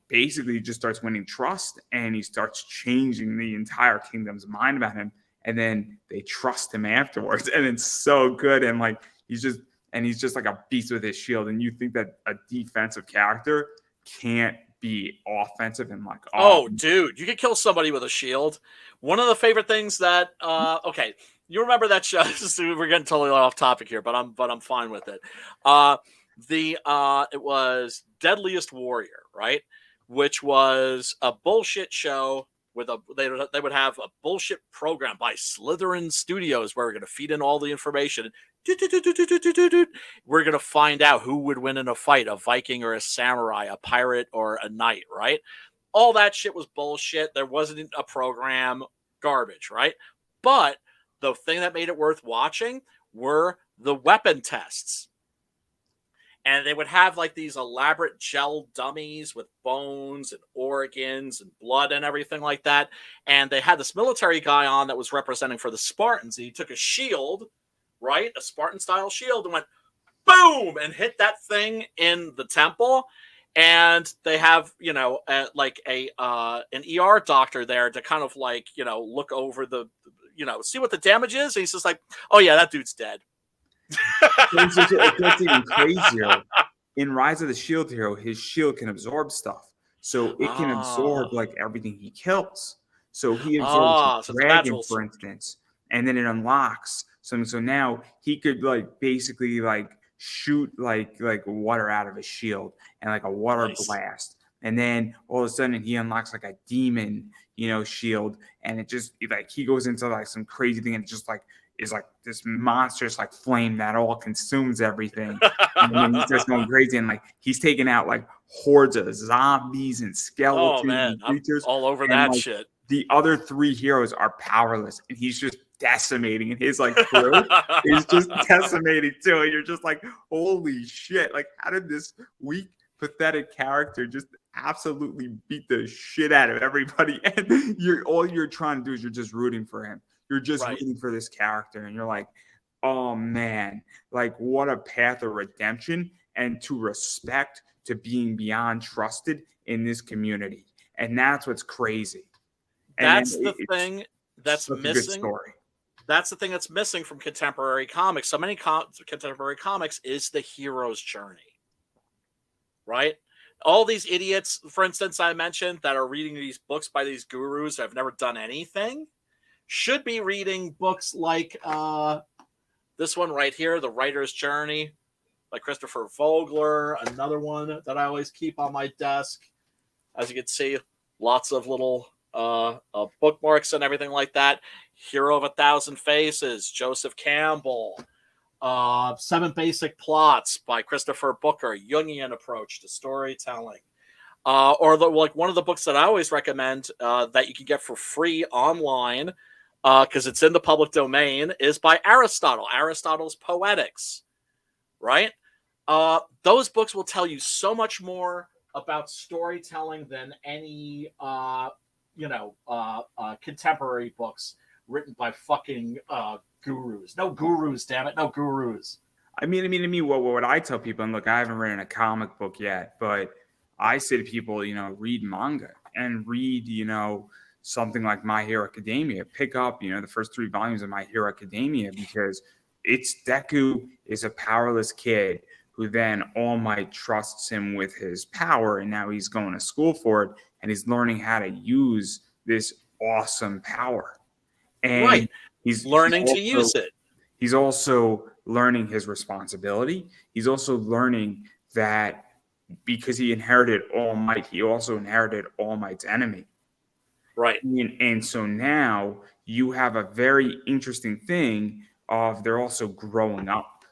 basically just starts winning trust, and he starts changing the entire kingdom's mind about him. And then they trust him afterwards. And it's so good. And like, he's just like a beast with his shield. And you think that a defensive character can't be offensive, and like, oh, dude, you can kill somebody with a shield. One of the favorite things that, okay, you remember that show? We're getting totally off topic here, but I'm fine with it. It was Deadliest Warrior, right? Which was a bullshit show with they would have a bullshit program by Slytherin Studios where we're going to feed in all the information. We're going to find out who would win in a fight, a Viking or a samurai, a pirate or a knight, right? All that shit was bullshit. There wasn't a program, garbage, right? But the thing that made it worth watching were the weapon tests. And they would have like these elaborate gel dummies with bones and organs and blood and everything like that. And they had this military guy on that was representing for the Spartans. And he took a shield, right? A Spartan style shield, and went boom and hit that thing in the temple. And they have, like an ER doctor there to kind of like, look over the, see what the damage is. And he's just like, oh yeah, that dude's dead. It gets even crazier. In Rise of the Shield Hero, his shield can absorb stuff, so it can absorb like everything he kills. So he absorbs a dragon, for instance, and then it unlocks something. So now he could like basically like shoot like water out of his shield and like a water blast, and then all of a sudden he unlocks like a demon, shield, and it just like he goes into like some crazy thing, and it just like is like this monstrous like flame that all consumes everything. And then he's just going crazy, and like he's taking out like hordes of zombies and skeletons and creatures. I'm all over that like, shit. The other three heroes are powerless, and he's just decimating, and his like crew is just decimating too. And you're just like, holy shit! Like, how did this weak, pathetic character just absolutely beat the shit out of everybody? And all you're trying to do is you're just rooting for him. You're just rooting for this character, and you're like, oh man, like what a path of redemption and to respect, to being beyond trusted in this community. And that's what's crazy. That's the thing that's missing. Story. That's the thing that's missing from contemporary comics. So many contemporary comics is the hero's journey, right? All these idiots, for instance, I mentioned that are reading these books by these gurus that have never done anything should be reading books like this one right here, The Writer's Journey by Christopher Vogler, another one that I always keep on my desk. As you can see, lots of little bookmarks and everything like that. Hero of a Thousand Faces, Joseph Campbell. 7 Basic Plots by Christopher Booker, Jungian approach to storytelling. Or one of the books that I always recommend that you can get for free online, because it's in the public domain, is by Aristotle, Aristotle's Poetics, right? Those books will tell you so much more about storytelling than any, contemporary books written by fucking gurus. No gurus, damn it, no gurus. I mean, what I tell people, and look, I haven't written a comic book yet, but I say to people, read manga and read, something like My Hero Academia. Pick up, the first 3 volumes of My Hero Academia, because Deku is a powerless kid who then All Might trusts him with his power, and now he's going to school for it, and he's learning how to use this awesome power. And he's learning to use it. He's also learning his responsibility. He's also learning that because he inherited All Might, he also inherited All Might's enemy. Right. And so now you have a very interesting thing of they're also growing up.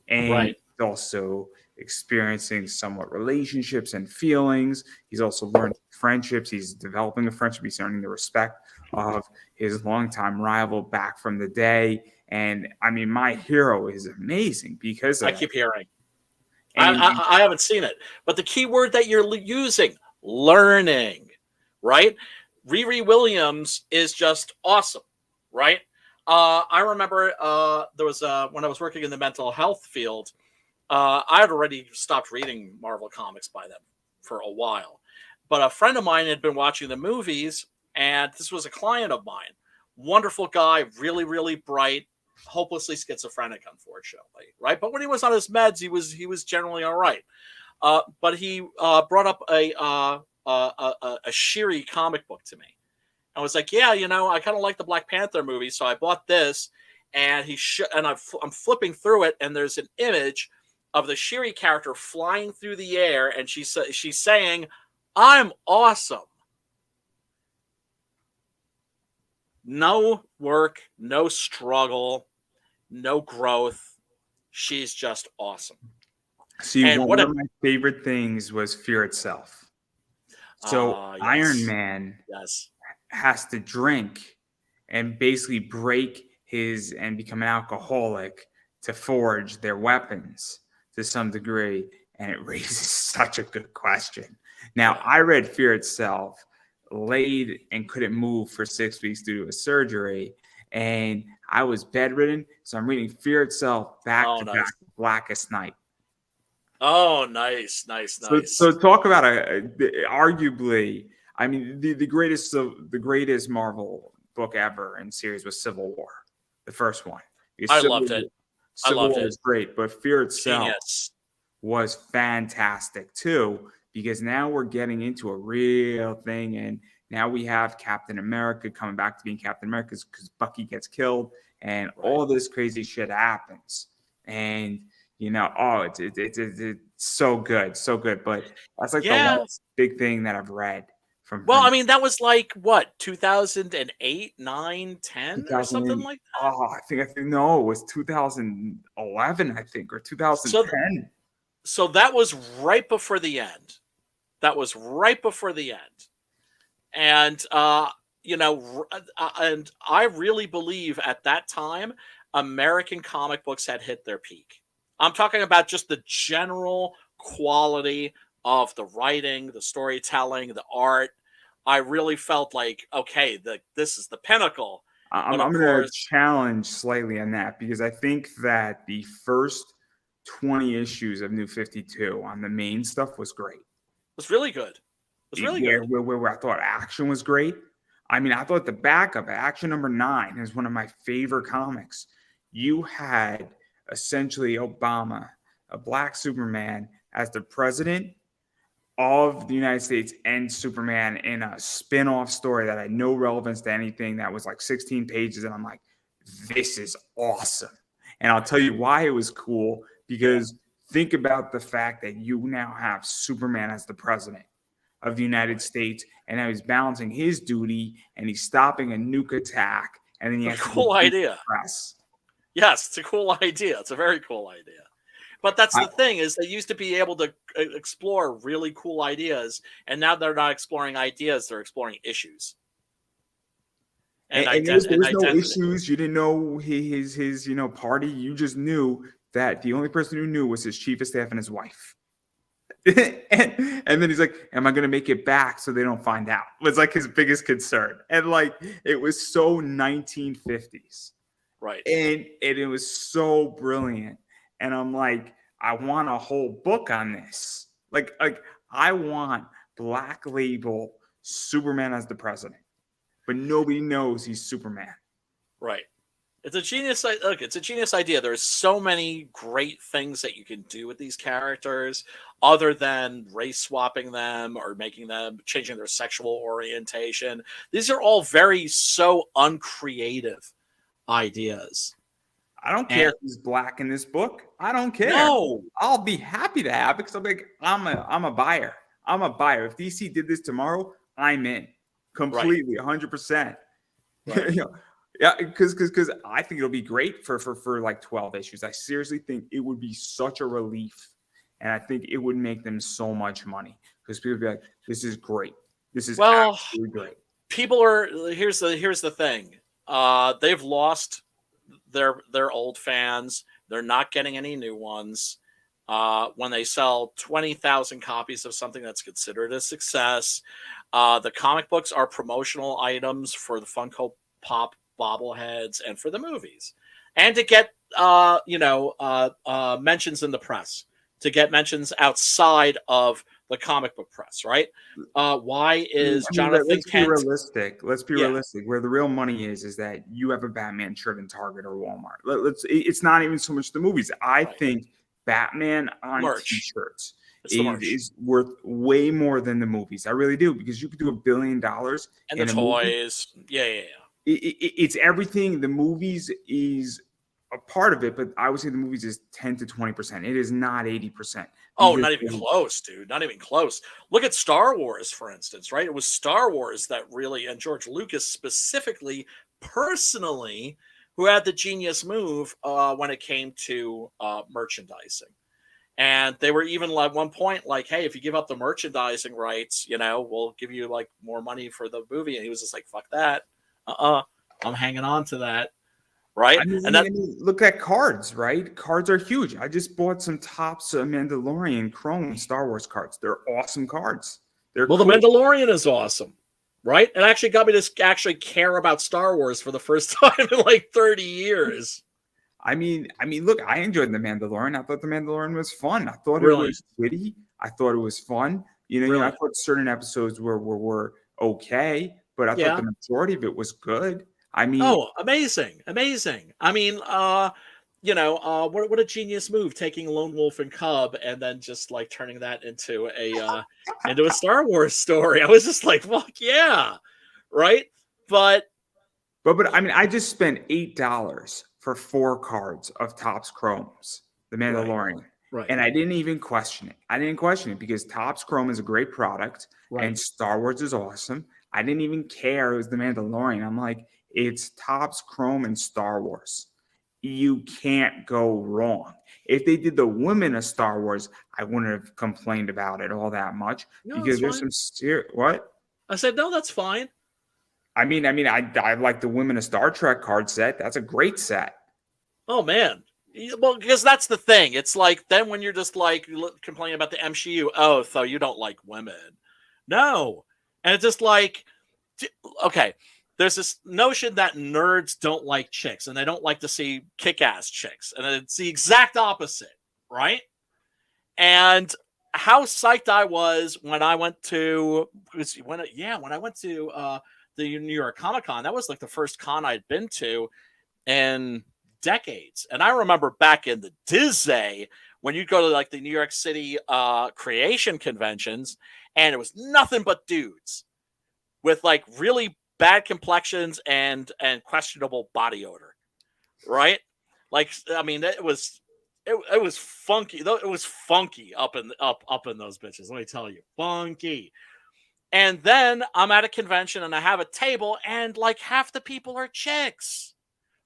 And also experiencing somewhat relationships and feelings. He's also learning friendships. He's developing a friendship. He's earning the respect of his longtime rival back from the day. And I mean, My Hero is amazing because I keep hearing. I haven't seen it, but the key word that you're using, learning, right? Riri Williams is just awesome, right? I remember there was when I was working in the mental health field, I had already stopped reading Marvel comics by then. for a while. But a friend of mine had been watching the movies, and this was a client of mine. Wonderful guy, really, really bright, hopelessly schizophrenic, unfortunately, right? But when he was on his meds, he was generally all right. But he brought up a Shiri comic book to me. I was like, yeah, I kind of like the Black Panther movie, so I bought this. And I'm flipping through it, and there's an image of the Shiri character flying through the air, and she's saying, "I'm awesome." No work, no struggle, no growth. She's just awesome. See, And one of my favorite things was Fear itself. So yes. Iron Man has to drink and basically break and become an alcoholic to forge their weapons to some degree. And it raises such a good question. Now, I read Fear itself, laid and couldn't move for 6 weeks due to a surgery, and I was bedridden. So I'm reading Fear itself back to back, Blackest Night. Oh, nice. So talk about arguably, I mean, the greatest Marvel book ever in series was Civil War, the first one. I loved it. Civil War was great, but Fear itself was fantastic too, because now we're getting into a real thing, and now we have Captain America coming back to being Captain America because Bucky gets killed, and all this crazy shit happens, and it's so good. But that's like the last big thing that I've read from. Well, I mean, that was like what, 2008, 9, 10 or something like that. Oh, I think no, it was 2011, I think, or 2010. So that was right before the end. And and I really believe at that time American comic books had hit their peak. I'm talking about just the general quality of the writing, the storytelling, the art. I really felt like, okay, this is the pinnacle. I'm going to challenge slightly on that, because I think that the first 20 issues of New 52 on the main stuff was great. It was really good. Where I thought action was great. I mean, I thought the backup, Action number 9, is one of my favorite comics. You had essentially Obama, a black Superman, as the president of the United States, and Superman in a spin-off story that had no relevance to anything, that was like 16 pages. And I'm like, this is awesome. And I'll tell you why it was cool, because think about the fact that you now have Superman as the president of the United States, and now he's balancing his duty, and he's stopping a nuke attack, and then he has a cool idea. Yes, it's a cool idea. It's a very cool idea. But that's the thing, is they used to be able to explore really cool ideas, and now they're not exploring ideas; they're exploring issues. And there's no issues. You didn't know his party. You just knew that the only person who knew was his chief of staff and his wife. and then he's like, am I going to make it back so they don't find out? Was like his biggest concern. And like, it was so 1950s. Right. And it was so brilliant. And I'm like, I want a whole book on this. Like I want Black Label Superman as the president, but nobody knows he's Superman. Right. It's a genius. Look, it's a genius idea. There's so many great things that you can do with these characters, other than race swapping them or changing their sexual orientation. These are all so uncreative ideas. I don't care if he's black in this book. I don't care. No, I'll be happy to have it, because I'm like, I'm a buyer. I'm a buyer. If DC did this tomorrow, I'm in completely, 100%. Right. Yeah, because I think it'll be great for like 12 issues. I seriously think it would be such a relief, and I think it would make them so much money, because people would be like, "This is great. This is absolutely great." People are here's the thing. They've lost their old fans. They're not getting any new ones. When they sell 20,000 copies of something that's considered a success, the comic books are promotional items for the Funko Pop bobbleheads and for the movies, and to get mentions in the press. to get mentions outside of the comic book press, right? Why is Jonathan let's be Kent? realistic. Let's be Yeah. realistic. Where the real money is that you have a Batman shirt in Target or Walmart. It's not even so much the movies. I think Batman on Merch. T-shirts It's the merch. is worth way more than the movies. I really do, because you could do $1 billion And in the a movie. toys. Yeah. It's everything. The movies is a part of it, but I would say the movies is 10 to 20%. It is not 80%. Oh, not even close, dude. Not even close. Look at Star Wars, for instance, right? It was Star Wars that really, and George Lucas specifically, personally, who had the genius move when it came to merchandising. And they were even at one point like, hey, if you give up the merchandising rights, we'll give you like more money for the movie. And he was just like, fuck that. I'm hanging on to that. Right. I mean, look at cards, right? Cards are huge. I just bought some Topps Mandalorian Chrome Star Wars cards. They're awesome cards. They're cool. The Mandalorian is awesome, right? It actually got me to actually care about Star Wars for the first time in like 30 years. I mean, look, I enjoyed the Mandalorian. I thought the Mandalorian was fun. I thought it was witty. I thought it was fun. I thought certain episodes were okay, but I thought the majority of it was good. I mean, amazing. I mean, what a genius move, taking Lone Wolf and Cub and then just like turning that into a Star Wars story. I was just like, fuck yeah, right? But I mean, I just spent $8 for 4 cards of Topps Chromes, the Mandalorian. Right. And I didn't even question it. I didn't question it because Topps Chrome is a great product and Star Wars is awesome. I didn't even care it was the Mandalorian. I'm like, it's Topps Chrome and Star Wars. You can't go wrong. If they did the women of Star Wars, I wouldn't have complained about it all that much because there's some what? I said, no, that's fine. I mean, I like the Women of Star Trek card set. That's a great set. Oh, man. Well, because that's the thing. It's like then when you're just like complaining about the MCU, oh, so you don't like women. No. And it's just like, okay, there's this notion that nerds don't like chicks and they don't like to see kick-ass chicks. And it's the exact opposite, right? And how psyched I was when I went to the New York Comic Con. That was like the first con I'd been to in decades. And I remember back in the Disney when you'd go to like the New York City creation conventions and it was nothing but dudes with like really bad complexions and questionable body odor, right? Like, I mean, it was funky. It was funky up in those bitches. Let me tell you, funky. And then I'm at a convention and I have a table and like half the people are chicks.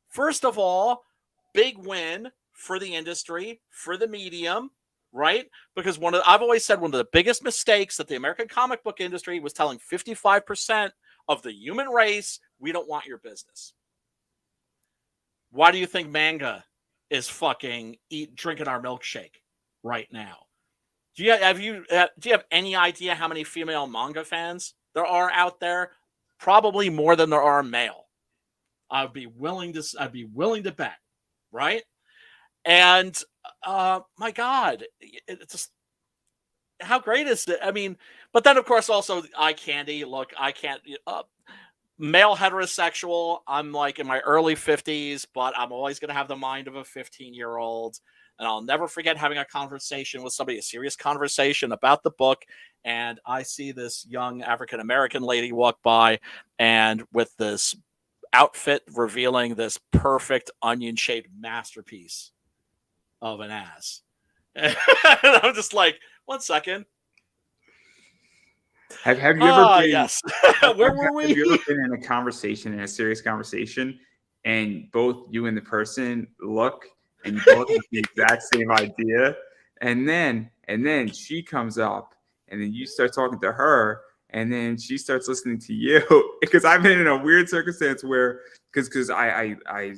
First of all, big win for the industry, for the medium, right? Because I've always said one of the biggest mistakes that the American comic book industry was telling 55% of the human race, we don't want your business. Why do you think manga is fucking drinking our milkshake right now? Do you have any idea how many female manga fans there are out there? Probably more than there are male. I'd be willing to bet, right? And my God, it's just how great is it? I mean, but then of course also eye candy. Look, I can't. Male heterosexual. I'm like in my early 50s, but I'm always going to have the mind of a 15-year-old. And I'll never forget having a conversation with somebody, a serious conversation about the book. And I see this young African-American lady walk by and with this outfit revealing this perfect onion-shaped masterpiece of an ass. And I'm just like, 1 second. Have you ever been? Yes. Where were we? Have you ever been in a serious conversation, and both you and the person look, and you both have the exact same idea, and then she comes up, and then you start talking to her, and then she starts listening to you? Because I've been in a weird circumstance where, because I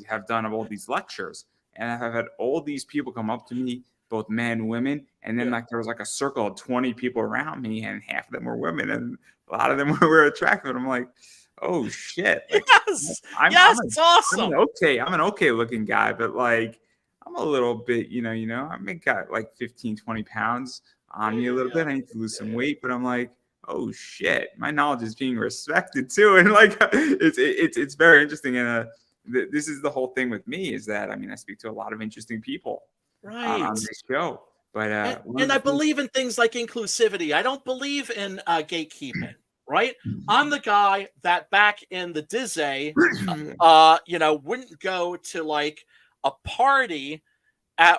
have done all these lectures, and I have had all these people come up to me, both men and women, and then like there was like a circle of 20 people around me, and half of them were women, and a lot of them were attractive. And I'm like, oh shit! Like, yes, it's awesome. I'm an okay looking guy, but like I'm a little bit, I may got like 15, 20 pounds on me a little bit. I need to lose some weight, but I'm like, oh shit, my knowledge is being respected too. And like, it's very interesting. And this is the whole thing with me is that, I speak to a lot of interesting people on Right. this show. But And I believe in things like inclusivity. I don't believe in gatekeeping, right? I'm the guy that back in the Dizzy, wouldn't go to like a party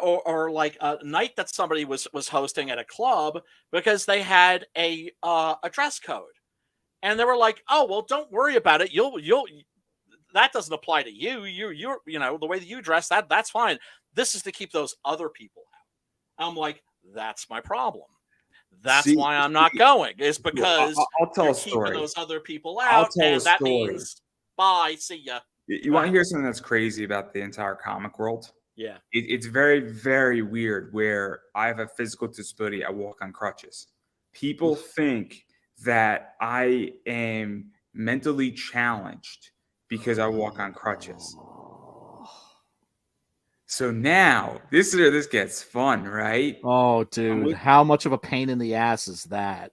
or like a night that somebody was hosting at a club because they had a dress code, and they were like, "Oh well, don't worry about it. You'll that doesn't apply to you. You're the way that you dress that's fine. This is to keep those other people out." I'm like, that's my problem. That's see, why I'm not going. Is because I'll tell you're a keeping story. those other people I'll out, tell a and that story. means bye. See ya. You Go want to ahead. hear something that's crazy about the entire comic world? Yeah. It's very, very weird where I have a physical disability. I walk on crutches. People think that I am mentally challenged because I walk on crutches. So now this is where this gets fun, right? Oh, dude, how much of a pain in the ass is that?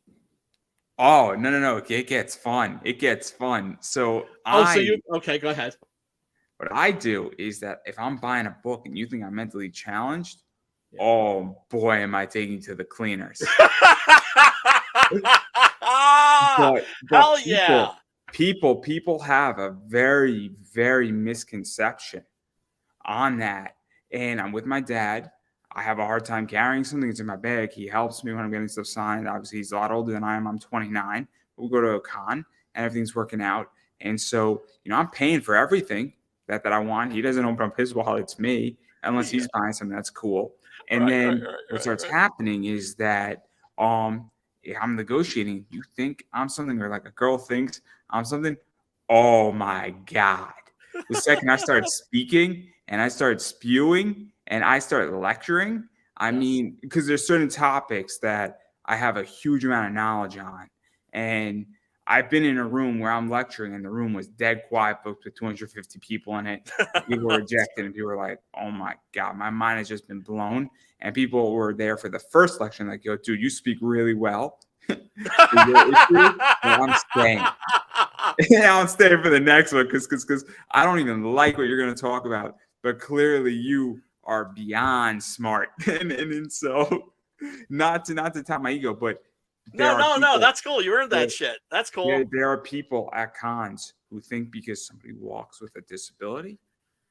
Oh, no. It gets fun. It gets fun. So Okay, go ahead. what I do is that if I'm buying a book and you think I'm mentally challenged, oh boy, am I taking to the cleaners. but Hell yeah. People have a very, very misconception on that. And I'm with my dad. I have a hard time carrying something. It's in my bag. He helps me when I'm getting stuff signed. Obviously, he's a lot older than I am. I'm 29. We'll go to a con and everything's working out. And so, I'm paying for everything that I want. He doesn't open up his wallet. It's me, unless he's buying something that's cool. And then what starts happening is that I'm negotiating. You think I'm something, or like a girl thinks I'm something. Oh my God. The second I start speaking and I start spewing and I start lecturing, because there's certain topics that I have a huge amount of knowledge on. And I've been in a room where I'm lecturing and the room was dead quiet, booked with 250 people in it. People were ejected and people were like, oh my God, my mind has just been blown. And people were there for the first lecture and like, yo, dude, you speak really well. I'm staying. I'm staying for the next one because I don't even like what you're going to talk about. But clearly you are beyond smart. and so not to top my ego, but No, that's cool. You earned that shit. That's cool. There are people at cons who think because somebody walks with a disability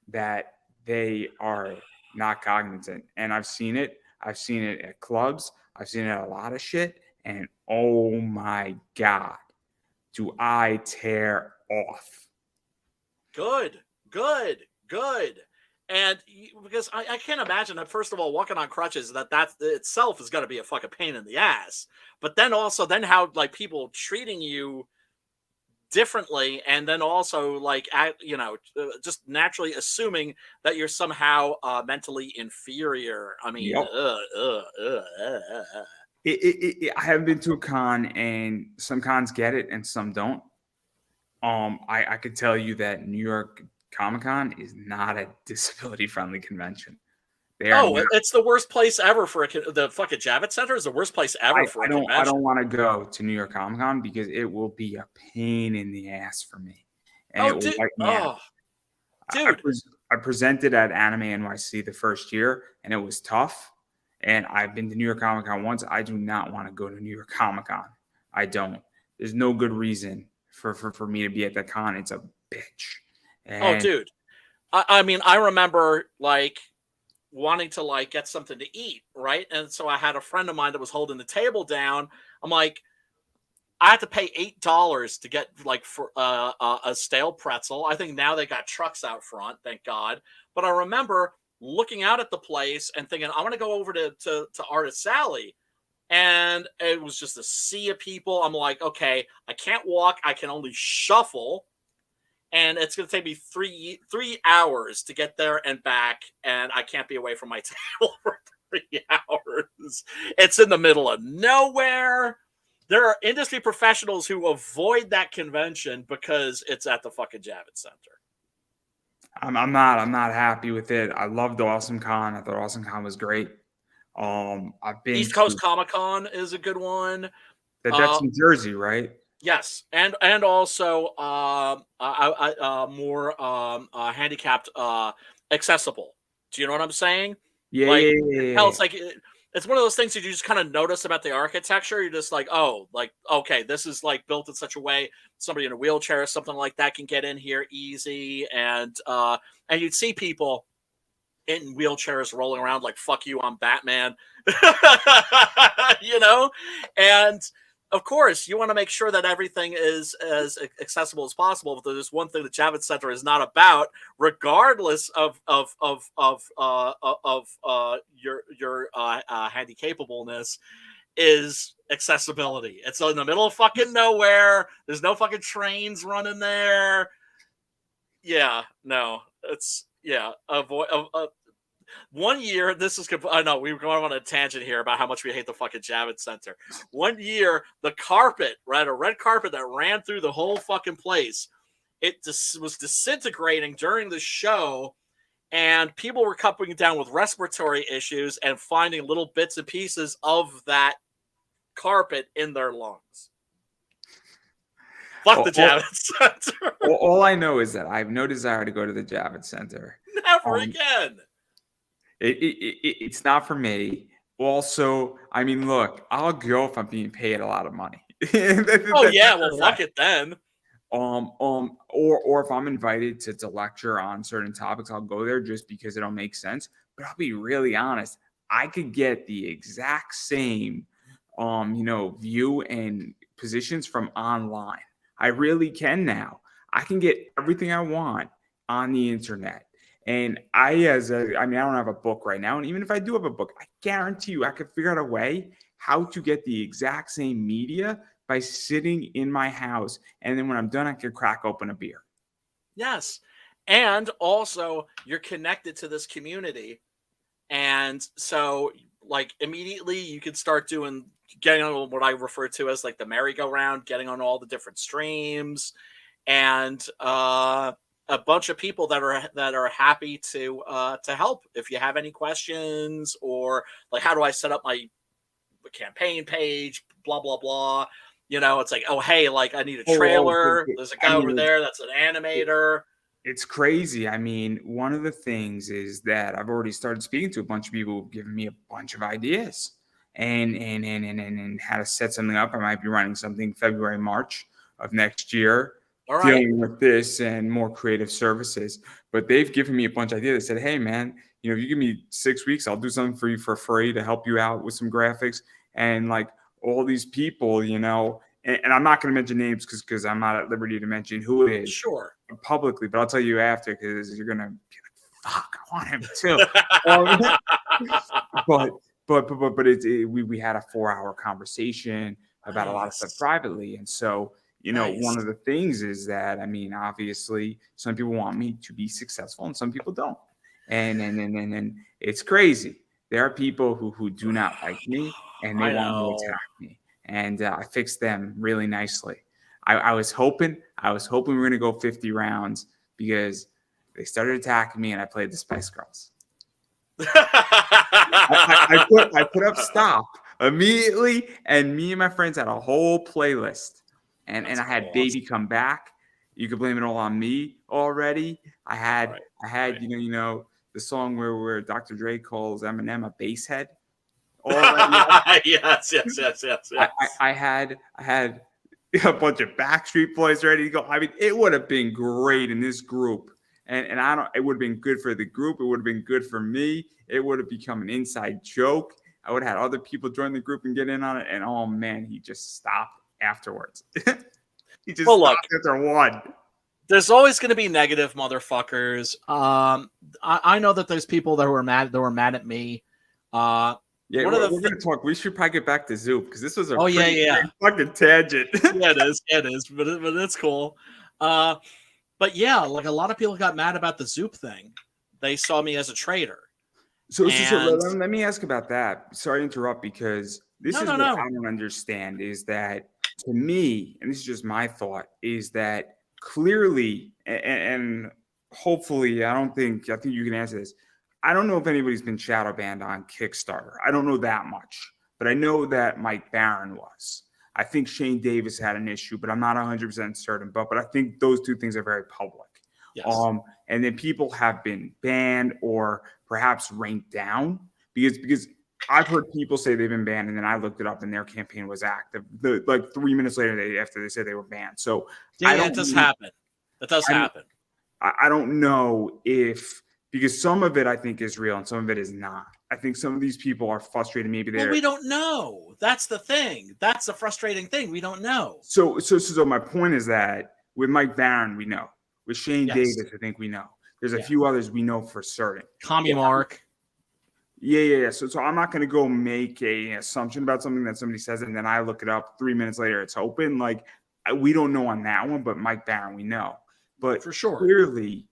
that they are not cognizant. And I've seen it. I've seen it at clubs. I've seen it at a lot of shit. And oh my God, do I tear off. Good. And because I can't imagine that, first of all, walking on crutches, that itself is going to be a fucking pain in the ass. But then also how like people treating you differently, and then also like just naturally assuming that you're somehow mentally inferior. I mean, Yep. I haven't been to a con, and some cons get it and some don't. I could tell you that New York Comic-Con is not a disability-friendly convention. It's the worst place ever for the fucking Javits Center is the worst place ever for a convention. I don't want to go to New York Comic-Con because it will be a pain in the ass for me. And dude. I presented at Anime NYC the first year, and it was tough. And I've been to New York Comic-Con once. I do not want to go to New York Comic-Con. I don't. There's no good reason for me to be at that con. It's a bitch. And dude. I mean, I remember like wanting to like get something to eat, right? And so I had a friend of mine that was holding the table down. I'm like, I had to pay $8 to get like for a stale pretzel. I think now they got trucks out front, thank God. But I remember looking out at the place and thinking, I'm gonna go over to Artist Sally. And it was just a sea of people. I'm like, okay, I can't walk, I can only shuffle. And it's going to take me three hours to get there and back, and I can't be away from my table for 3 hours. It's in the middle of nowhere. There are industry professionals who avoid that convention because it's at the fucking Javits Center. I'm not happy with it. I loved Awesome Con. I thought Awesome Con was great. I've been East Coast to Comic Con is a good one. that's in Jersey, right? Yes, and also more handicapped accessible. Do you know what I'm saying? Yeah, Like, yeah, you can yeah, tell yeah. it's like it's one of those things that you just kind of notice about the architecture. You're just like, oh, like okay, this is like built in such a way somebody in a wheelchair or something like that can get in here easy, and you'd see people in wheelchairs rolling around like fuck you, I'm Batman. you know, and of course you want to make sure that everything is as accessible as possible, but there's one thing the Javits Center is not about, regardless of your handy capableness, is accessibility. It's in the middle of fucking nowhere. There's no fucking trains running there. Yeah, no, it's yeah. Avoid. One year, this is. I know we're going on a tangent here about how much we hate the fucking Javits Center. One year, the carpet, right, a red carpet that ran through the whole fucking place, it was disintegrating during the show, and people were coming down with respiratory issues and finding little bits and pieces of that carpet in their lungs. Fuck the Javits Center. All I know is that I have no desire to go to the Javits Center. Never again. It's not for me. Also, I mean, look, I'll go if I'm being paid a lot of money. Oh yeah, well fuck it then. Or if I'm invited to lecture on certain topics, I'll go there just because it'll make sense. But I'll be really honest, I could get the exact same view and positions from online. I really can now. I can get everything I want on the internet. And I don't have a book right now. And even if I do have a book, I guarantee you I could figure out a way how to get the exact same media by sitting in my house. And then when I'm done, I could crack open a beer. Yes. And also, you're connected to this community. And so, like, immediately you could start getting on what I refer to as like the merry-go-round, getting on all the different streams, and a bunch of people that are happy to help if you have any questions, or like, how do I set up my campaign page, blah blah blah. You know, it's like, oh hey, like I need a trailer. There's a guy over there that's an animator. It's crazy. I mean, one of the things is that I've already started speaking to a bunch of people who've given me a bunch of ideas and how to set something up. I might be running something February, March of next year, All right. dealing with this and more creative services. But they've given me a bunch of ideas. They said, hey man, if you give me 6 weeks, I'll do something for you for free to help you out with some graphics. And like all these people, and I'm not going to mention names because I'm not at liberty to mention who it is. Sure. Publicly, but I'll tell you after because you're gonna be like, "Fuck, I want him too." but we had a 4-hour conversation about a lot of stuff privately, and so one of the things is that obviously some people want me to be successful and some people don't, and it's crazy. There are people who do not like me and they want to attack me, and I fixed them really nicely. I was hoping we were going to go 50 rounds because they started attacking me and I played the Spice Girls. I put up Stop immediately, and me and my friends had a whole playlist. And I had Baby Come Back. You could blame it all on me already. I had the song where Dr. Dre calls Eminem a basshead. Yes. I had a bunch of Backstreet Boys ready to go. I mean, it would have been great in this group. And it would have been good for the group. It would have been good for me. It would have become an inside joke. I would have had other people join the group and get in on it. And oh man, he just stopped afterwards. He just stopped after one. There's always going to be negative motherfuckers. I know that there's people that were mad at me. Yeah, we're going to talk. We should probably get back to Zoup because this was a fucking tangent. Yeah, it is, but it's cool. But yeah, like a lot of people got mad about the Zoup thing. They saw me as a traitor. So let me ask about that. Sorry to interrupt, because this is what I don't understand is that, to me, and this is just my thought, is that clearly, and hopefully, I think you can answer this. I don't know if anybody's been shadow banned on Kickstarter. I don't know that much, but I know that Mike Barron was. I think Shane Davis had an issue, but I'm not 100% certain. But I think those two things are very public. Yes. And then people have been banned or perhaps ranked down because I've heard people say they've been banned, and then I looked it up, and their campaign was active. Like 3 minutes later, after they said they were banned. So yeah, it does happen. That does happen. I don't know because some of it I think is real and some of it is not. I think some of these people are frustrated. Maybe they're. Well, we don't know. That's the thing. That's the frustrating thing. We don't know. So my point is that with Mike Barron, we know. With Shane Davis, I think we know. There's a few others we know for certain. Commie Mark. Yeah. So I'm not going to go make an assumption about something that somebody says, and then I look it up 3 minutes later, it's open. Like, we don't know on that one, but Mike Barron, we know. But for sure, clearly,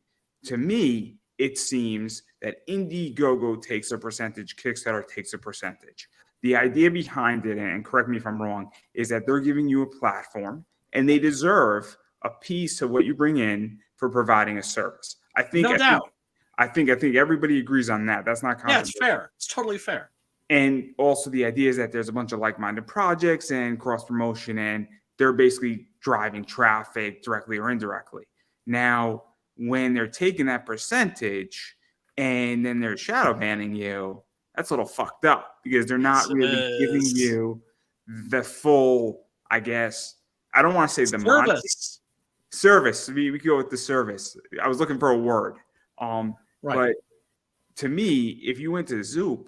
to me, it seems that Indiegogo takes a percentage, Kickstarter takes a percentage. The idea behind it, and correct me if I'm wrong, is that they're giving you a platform, and they deserve a piece of what you bring in for providing a service. I think, no doubt. I think everybody agrees on that. That's not controversial. Yeah, it's fair. It's totally fair. And also the idea is that there's a bunch of like-minded projects and cross-promotion, and they're basically driving traffic directly or indirectly. Now, when they're taking that percentage and then they're shadow banning you, that's a little fucked up because they're not really giving you the full, I guess, I don't want to say the service. We could go with the service. I was looking for a word. Right. But to me, if you went to Zoup,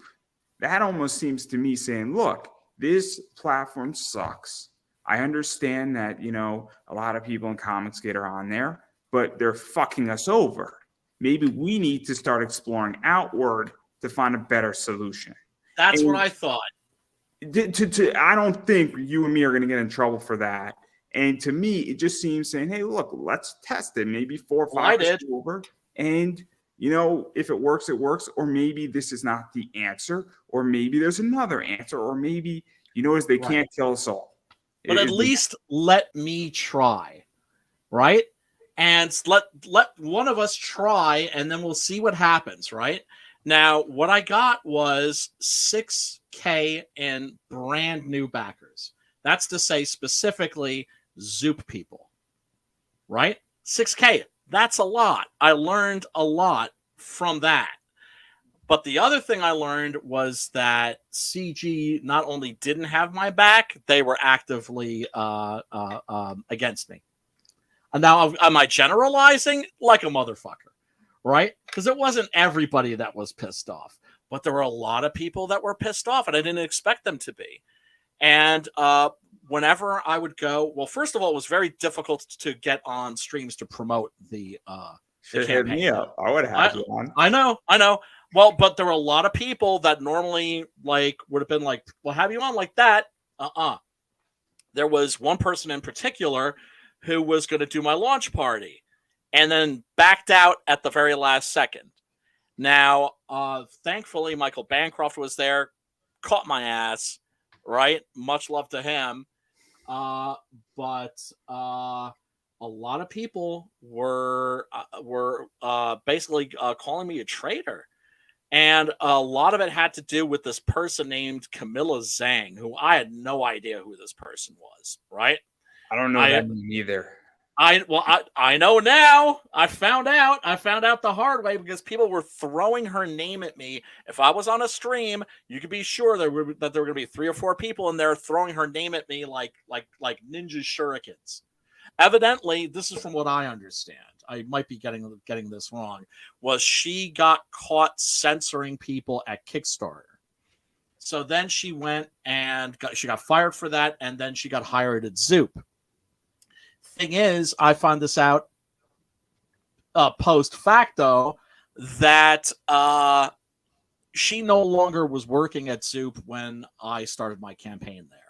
that almost seems to me saying, look, this platform sucks. I understand that, a lot of people in Comicsgate are on there, but they're fucking us over. Maybe we need to start exploring outward to find a better solution. That's what I thought. I don't think you and me are going to get in trouble for that. And to me, it just seems saying, hey, look, let's test it. Maybe 4 or 5 over. And, if it works, it works. Or maybe this is not the answer. Or maybe there's another answer. Or maybe, they can't kill us all. But at least let me try. Right? And let one of us try, and then we'll see what happens, right? Now, what I got was 6K in brand new backers. That's to say specifically Zoup people, right? 6K, that's a lot. I learned a lot from that. But the other thing I learned was that CG not only didn't have my back, they were actively against me. And now, am I generalizing? Like a motherfucker, right? Because it wasn't everybody that was pissed off, but there were a lot of people that were pissed off, and I didn't expect them to be. And whenever I would go, well, first of all, it was very difficult to get on streams to promote the hit me up. I would have you on. I know. Well, but there were a lot of people that normally would have been like, well, have you on like that? There was one person in particular who was going to do my launch party and then backed out at the very last second. Now, thankfully, Michael Bancroft was there, caught my ass, right? Much love to him. But a lot of people were basically calling me a traitor. And a lot of it had to do with this person named Camilla Zhang, who I had no idea who this person was, right? I don't know that name either. I know now. I found out the hard way because people were throwing her name at me. If I was on a stream, you could be sure that there were going to be 3 or 4 people in there throwing her name at me like ninja shurikens. Evidently, this is from what I understand. I might be getting this wrong. Was she got caught censoring people at Kickstarter? So then she went and she got fired for that, and then she got hired at Zoup. Thing is, I found this out post facto that she no longer was working at Zoup when I started my campaign there.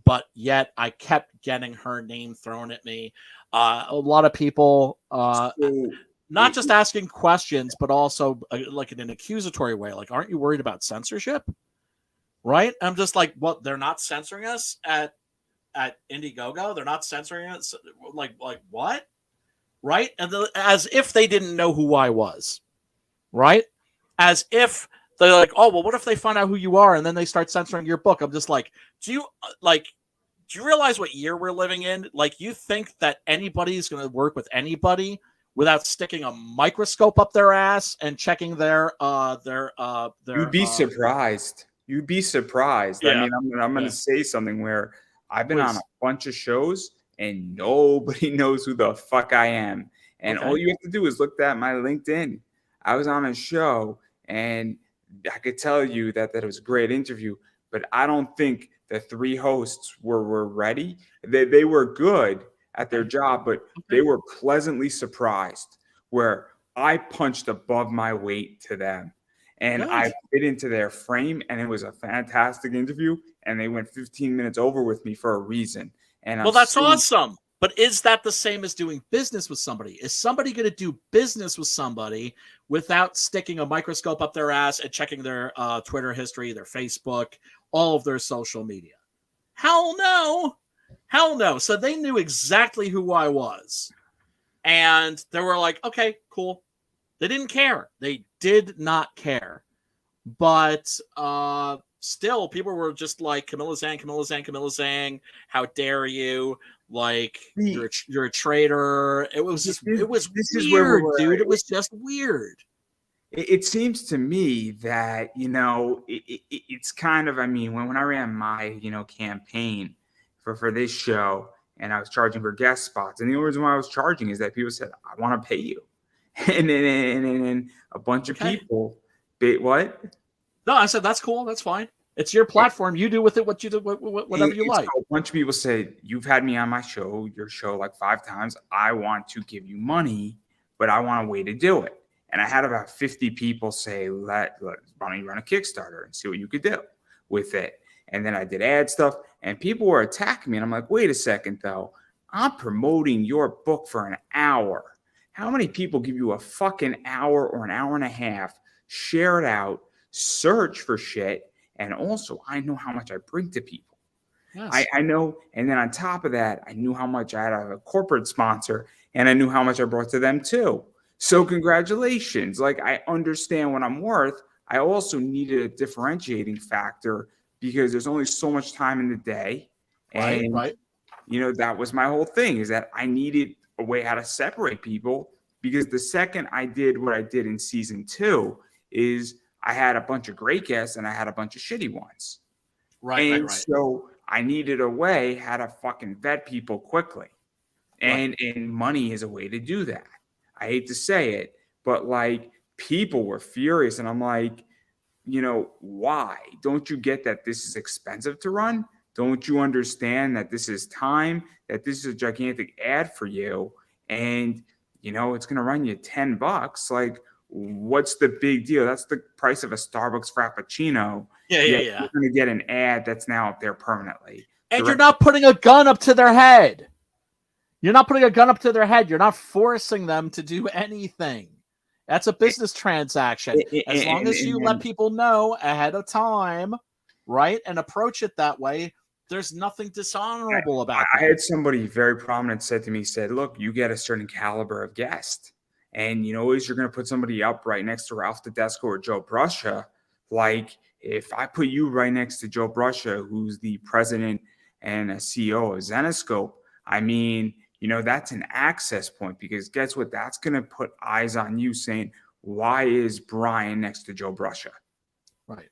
But yet I kept getting her name thrown at me. A lot of people not just asking questions, but also like in an accusatory way. Like, aren't you worried about censorship? Right? I'm just like, well, they're not censoring us at Indiegogo. They're not censoring us. Like what? right? And as if they didn't know who I was, right? As if they're like, oh, well, what if they find out who you are and then they start censoring your book? I'm just like, do you realize what year we're living in? Like, you think that anybody's going to work with anybody without sticking a microscope up their ass and checking their You'd be surprised. You'd be surprised. Yeah. I mean, I'm going to say something where I've been on a bunch of shows and nobody knows who the fuck I am. And all you have to do is look at my LinkedIn. I was on a show and I could tell you that it was a great interview, but I don't think the three hosts were ready. They were good at their job, but they were pleasantly surprised where I punched above my weight to them. And I fit into their frame, and it was a fantastic interview. And they went 15 minutes over with me for a reason. And well, that's awesome. But is that the same as doing business with somebody? Is somebody going to do business with somebody without sticking a microscope up their ass and checking their Twitter history, their Facebook, all of their social media? Hell no. Hell no. So they knew exactly who I was. And they were like, okay, cool. They didn't care. They did not care. But still, people were just like, Camilla Zhang, how dare you? Like, you're a traitor. It was just, it was weird, dude. It was just weird. It seems to me that, it's kind of, I mean, when I ran my, campaign for this show and I was charging for guest spots, and the only reason why I was charging is that people said, I want to pay you. And then a bunch of people, what? No, I said, that's cool. That's fine. It's your platform. You do with it what you do, whatever you like. So a bunch of people say, you've had me on your show like 5 times. I want to give you money, but I want a way to do it. And I had about 50 people say, why don't you run a Kickstarter and see what you could do with it? And then I did ad stuff, and people were attacking me. And I'm like, wait a second, though. I'm promoting your book for an hour. How many people give you a fucking hour or an hour and a half, share it out, search for shit, and also I know how much I bring to people. Yes. I know, and then on top of that, I knew how much I had a corporate sponsor, and I knew how much I brought to them too. So congratulations. Like, I understand what I'm worth. I also needed a differentiating factor because there's only so much time in the day. And, that was my whole thing, is that I needed a way how to separate people, because the second I did what I did in season 2 is I had a bunch of great guests and I had a bunch of shitty ones. Right. So I needed a way how to fucking vet people quickly. And money is a way to do that. I hate to say it, but like, people were furious, and I'm like, why? Don't you get that this is expensive to run? Don't you understand that this is time, that this is a gigantic ad for you, and it's going to run you $10? Like, what's the big deal? That's the price of a Starbucks Frappuccino. Yeah. You're going to get an ad that's now up there permanently. And you're not putting a gun up to their head. You're not putting a gun up to their head. You're not forcing them to do anything. That's a business transaction. As long as you let people know ahead of time, right, and approach it that way, there's nothing dishonorable about that. I had somebody very prominent said to me, look, you get a certain caliber of guest. And you're going to put somebody up right next to Ralph Tedesco or Joe Bruscia. Like, if I put you right next to Joe Bruscia, who's the president and a CEO of Zenoscope, I mean, that's an access point, because guess what? That's going to put eyes on you saying, why is Brian next to Joe Bruscia? Right.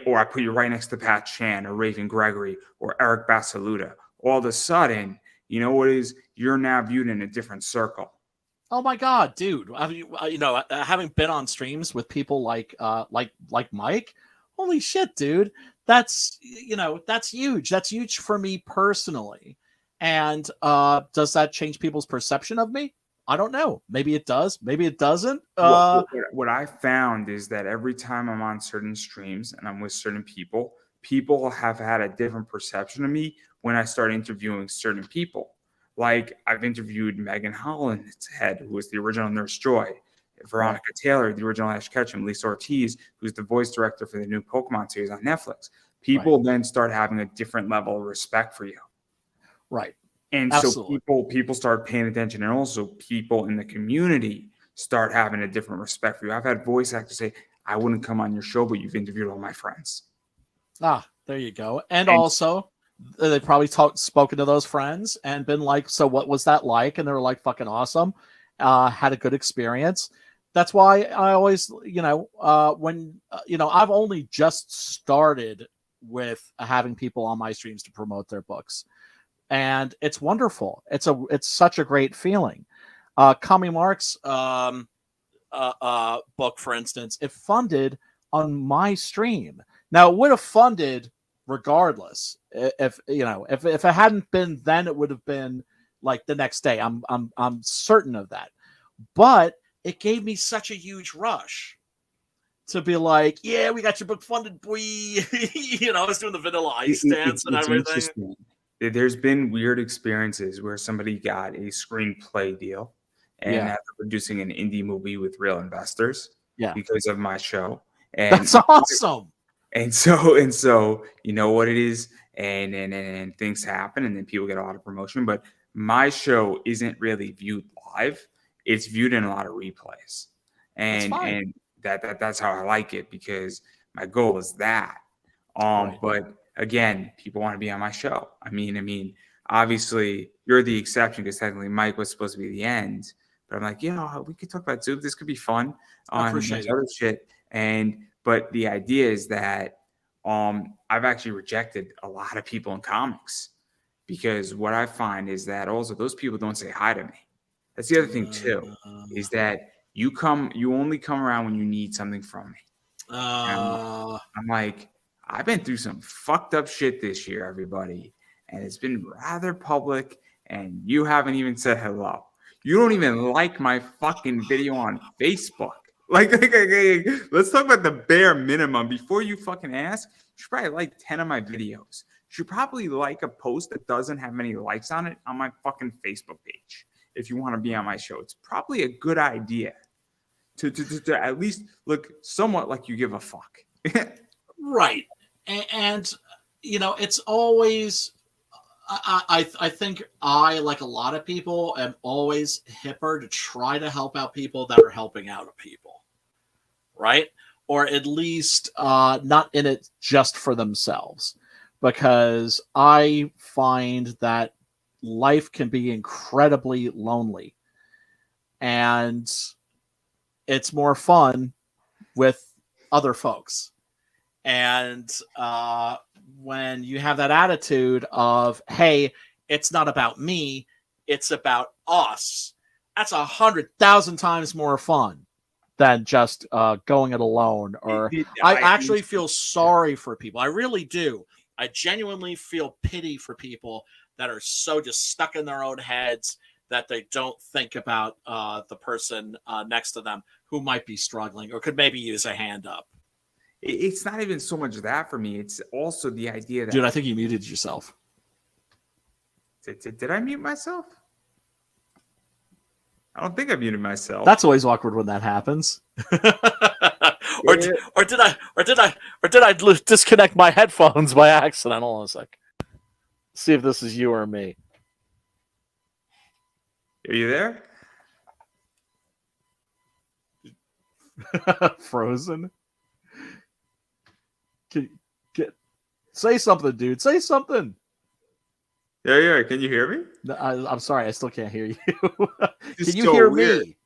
Or I put you right next to Pat Chan or Raven Gregory or Eric Basaluda. All of a sudden, you're now viewed in a different circle. Oh my God, dude! Having been on streams with people like Mike, holy shit, dude! That's huge. That's huge for me personally. And does that change people's perception of me? I don't know. Maybe it does. Maybe it doesn't. What I found is that every time I'm on certain streams and I'm with certain people, people have had a different perception of me when I start interviewing certain people. Like, I've interviewed Megan Holland's head, who was the original Nurse Joy, Veronica Taylor, the original Ash Ketchum, Lisa Ortiz, who's the voice director for the new Pokemon series on Netflix. People then start having a different level of respect for you. Right. And so Absolutely. people start paying attention, and also people in the community start having a different respect for you. I've had voice actors say, "I wouldn't come on your show, but you've interviewed all my friends." Ah, there you go. And And also, they probably spoken to those friends and been like, "So what was that like?" And they were like, "Fucking awesome. Had a good experience." That's why I always, when I've only just started with having people on my streams to promote their books, and it's wonderful. It's such a great feeling. Kami Mark's book, for instance, it funded on my stream. Now it would have funded regardless. If if it hadn't been then, it would have been like the next day. I'm certain of that. But it gave me such a huge rush to be like, yeah, we got your book funded, boy. I was doing the Vanilla Ice dance and it's everything. interesting. There's been weird experiences where somebody got a screenplay deal, and Yeah. after producing an indie movie with real investors Yeah. because of my show. And That's awesome. and so you know what it is, and things happen, and then people get a lot of promotion. But my show isn't really viewed live; it's viewed in a lot of replays, That's and fine. and that's how I like it, because my goal is that. Right. But again, people want to be on my show. Obviously, you're the exception because technically Mike was supposed to be the end. But I'm like, we could talk about Zoup. This could be fun I on appreciate it. other shit. But the idea is that I've actually rejected a lot of people in comics, because what I find is that also those people don't say hi to me. That's the other thing too, is that you only come around when you need something from me. And I'm like, I've been through some fucked up shit this year, everybody, and it's been rather public, and you haven't even said hello. You don't even like my fucking video on Facebook. Like, let's talk about the bare minimum. Before you fucking ask, you should probably like 10 of my videos. You should probably like a post that doesn't have many likes on it on my fucking Facebook page. If you want to be on my show, it's probably a good idea to at least look somewhat like you give a fuck. Right. And it's always, I think I, like a lot of people, am always hipper to try to help out people that are helping out people, right? Or at least not in it just for themselves, because I find that life can be incredibly lonely, and it's more fun with other folks. And when you have that attitude of, hey, it's not about me, it's about us, that's 100,000 times more fun than just going it alone. Or I actually feel sorry for people. I really do. I genuinely feel pity for people that are so just stuck in their own heads that they don't think about the person next to them who might be struggling or could maybe use a hand up. It's not even so much that for me. It's also the idea that... Dude, I think you muted yourself. Did I mute myself? I don't think I muted myself. That's always awkward when that happens. or did I disconnect my headphones by accident? Hold on a sec. See if this is you or me. Are you there? Frozen. Say something, dude. Say something. Yeah. Can you hear me? No, I'm sorry. I still can't hear you. Can you hear me?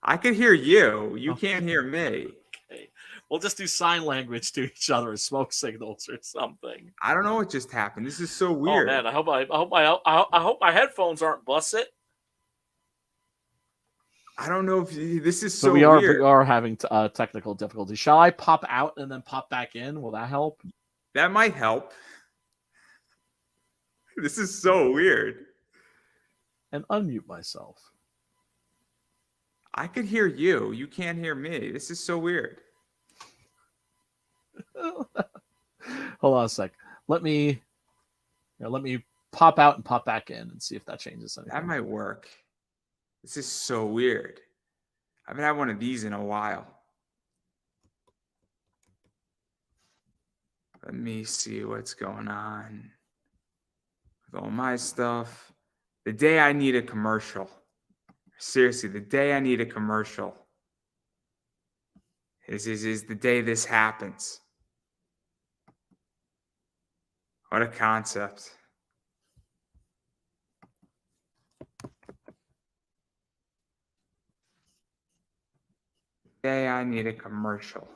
I can hear you. You can't hear me. Okay. We'll just do sign language to each other as smoke signals or something. I don't know what just happened. This is so weird. Oh man, I hope my headphones aren't busted. I don't know if this is so we weird. are having technical difficulties. Shall I pop out and then pop back in? Will that help? That might help. This is so weird. And unmute myself. I could hear you. You can't hear me. This is so weird. Hold on a sec. Let me pop out and pop back in and see if that changes anything. That might work. This is so weird. I haven't had one of these in a while. Let me see what's going on with all my stuff. The day I need a commercial. Seriously, the day I need a commercial is the day this happens. What a concept. The day I need a commercial.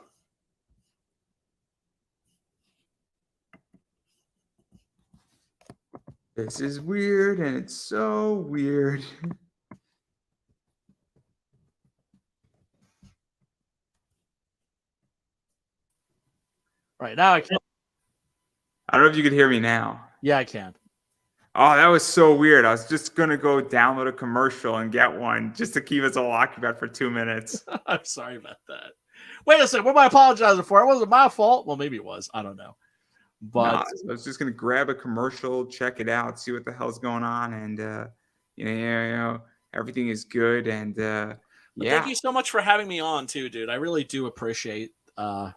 This is weird, and it's so weird. Right now, I can't. I don't know if you could hear me now. Yeah, I can. Oh, that was so weird. I was just going to go download a commercial and get one just to keep us all occupied for 2 minutes. I'm sorry about that. Wait a second. What am I apologizing for? It wasn't my fault. Well, maybe it was. I don't know. But I was just going to grab a commercial, check it out, see what the hell's going on. And, everything is good. And, Thank you so much for having me on too, dude. I really do appreciate that.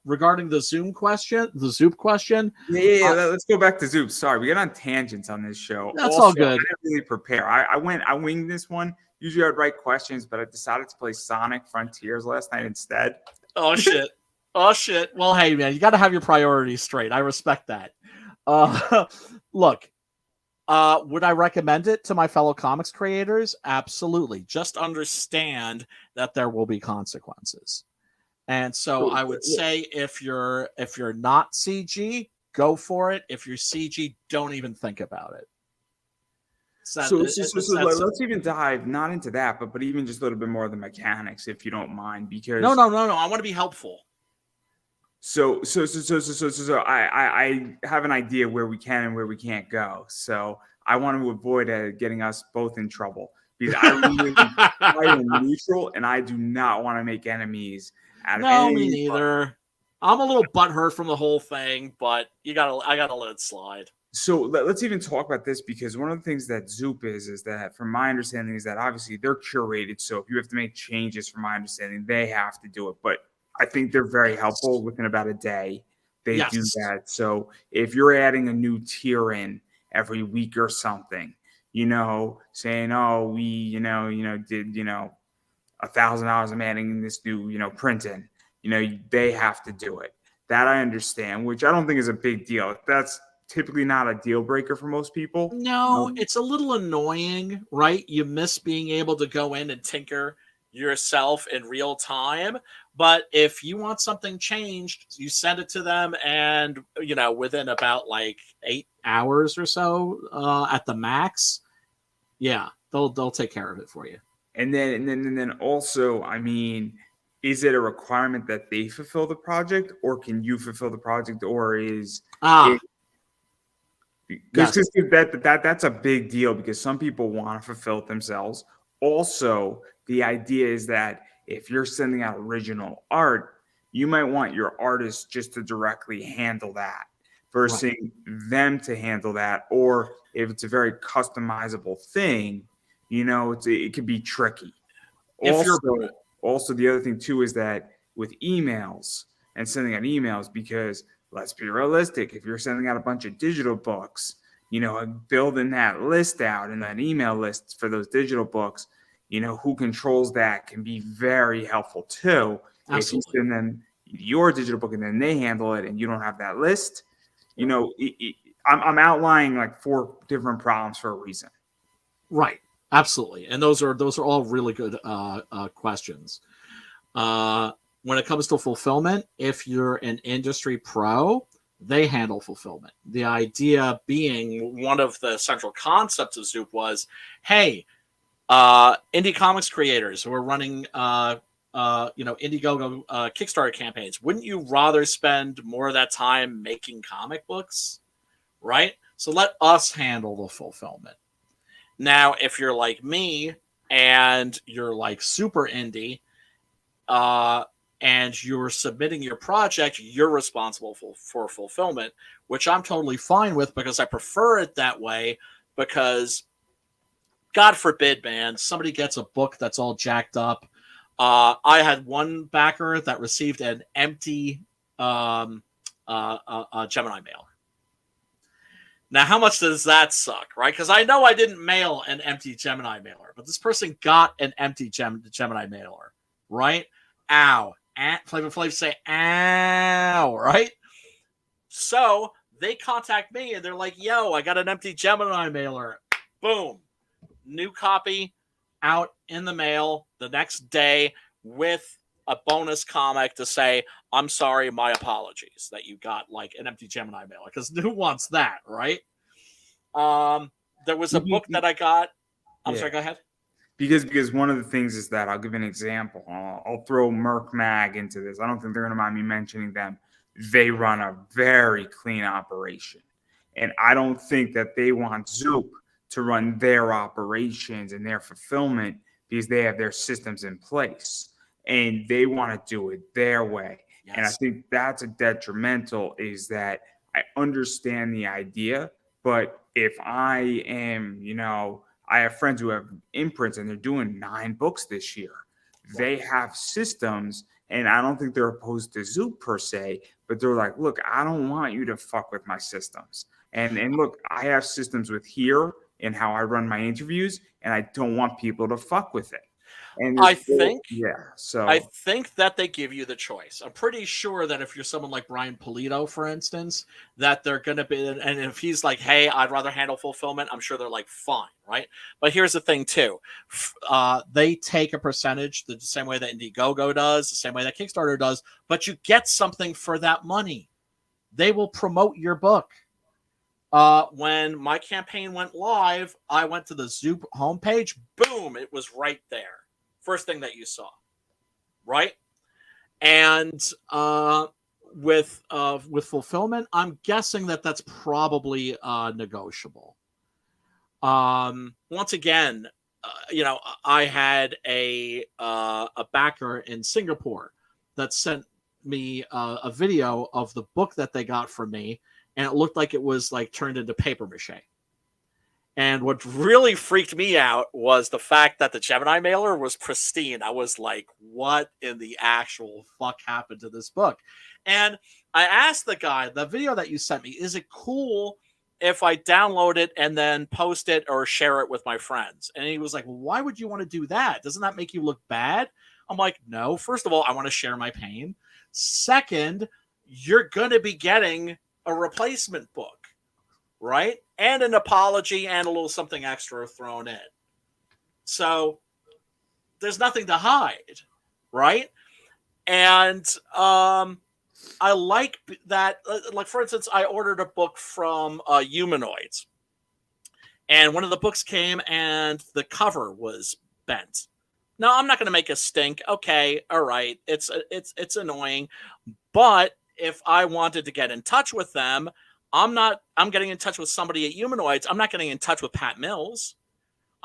Regarding the Zoup question. Yeah. Let's go back to Zoup. Sorry, we get on tangents on this show. That's also, all good. I didn't really prepare. I winged this one. Usually I'd write questions, but I decided to play Sonic Frontiers last night instead. Oh shit. Well, hey man, you got to have your priorities straight. I respect that. Look, would I recommend it to my fellow comics creators? Absolutely. Just understand that there will be consequences. And so I would say if you're not CG, go for it. If you're CG, don't even think about it. Let's even dive not into that, but even just a little bit more of the mechanics, if you don't mind, because no. I want to be helpful. So I have an idea where we can and where we can't go. So I want to avoid getting us both in trouble because I am neutral and I do not want to make enemies. No, me neither. I'm a little butthurt from the whole thing, but I gotta let it slide. So let's even talk about this because one of the things that Zoup is that, from my understanding, is that obviously they're curated. So if you have to make changes, from my understanding, they have to do it. But I think they're very helpful. Within about a day, they do that. So if you're adding a new tier in every week or something, saying, oh, we, did, $1,000 I'm adding this new, print in, they have to do it. That I understand, which I don't think is a big deal. That's typically not a deal breaker for most people. No, it's a little annoying, right? You miss being able to go in and tinker yourself in real time. But if you want something changed, you send it to them and, within about like 8 hours or so at the max. Yeah, they'll take care of it for you. And then also, I mean, is it a requirement that they fulfill the project, or can you fulfill the project, or is because that's a big deal because some people want to fulfill it themselves. Also, the idea is that if you're sending out original art, you might want your artist just to directly handle that versus them to handle that. Or if it's a very customizable thing, it could be tricky. Also, the other thing too is that with emails and sending out emails, because let's be realistic, if you're sending out a bunch of digital books, building that list out and that email list for those digital books, who controls that can be very helpful too. Absolutely. If you send them your digital book and then they handle it and you don't have that list, I'm outlining like 4 different problems for a reason. Right. Absolutely. And those are all really good questions. When it comes to fulfillment, if you're an industry pro, they handle fulfillment. The idea being, one of the central concepts of Zoup was, hey, indie comics creators who are running Indiegogo Kickstarter campaigns, wouldn't you rather spend more of that time making comic books? Right? So let us handle the fulfillment. Now, if you're like me and you're like super indie, and you're submitting your project, you're responsible for fulfillment, which I'm totally fine with because I prefer it that way. Because, God forbid, man, somebody gets a book that's all jacked up. I had one backer that received an empty Gemini mail. Now, how much does that suck, right? Because I know I didn't mail an empty Gemini mailer, but this person got an empty Gemini mailer, right? Ow. Flavor Flav say, ow, right? So they contact me and they're like, yo, I got an empty Gemini mailer. Boom. New copy out in the mail the next day with a bonus comic to say, I'm sorry, my apologies that you got like an empty Gemini mailer, because who wants that, right? There was a book that I got. I'm sorry, go ahead. Because one of the things is that I'll give an example. I'll throw Merc Mag into this. I don't think they're going to mind me mentioning them. They run a very clean operation, and I don't think that they want Zoup to run their operations and their fulfillment because they have their systems in place and they want to do it their way. Yes. And I think that's a detrimental, is that I understand the idea, but if I am, I have friends who have imprints and they're doing 9 books this year. They have systems, and I don't think they're opposed to Zoup per se, but they're like, look, I don't want you to fuck with my systems. And look, I have systems with here and how I run my interviews, and I don't want people to fuck with it. And I think that they give you the choice. I'm pretty sure that if you're someone like Brian Polito, for instance, that they're going to be, and if he's like, hey, I'd rather handle fulfillment, I'm sure they're like, fine, right? But here's the thing too. They take a percentage the same way that Indiegogo does, the same way that Kickstarter does, but you get something for that money. They will promote your book. When my campaign went live, I went to the Zoup homepage. Boom, it was right there. First thing that you saw, right? And with fulfillment, I'm guessing that that's probably negotiable. Once again, I had a backer in Singapore that sent me a video of the book that they got from me, and it looked like it was like turned into paper mache. And what really freaked me out was the fact that the Gemini mailer was pristine. I was like, what in the actual fuck happened to this book? And I asked the guy, the video that you sent me, is it cool if I download it and then post it or share it with my friends? And he was like, well, why would you want to do that? Doesn't that make you look bad? I'm like, no. First of all, I want to share my pain. Second, you're going to be getting a replacement book, right? And an apology and a little something extra thrown in. So there's nothing to hide, right? And I like that. Like, for instance, I ordered a book from Humanoids. And one of the books came and the cover was bent. Now, I'm not going to make a stink. Okay, all right. It's annoying. But if I wanted to get in touch with them, I'm getting in touch with somebody at Humanoids. I'm not getting in touch with Pat Mills.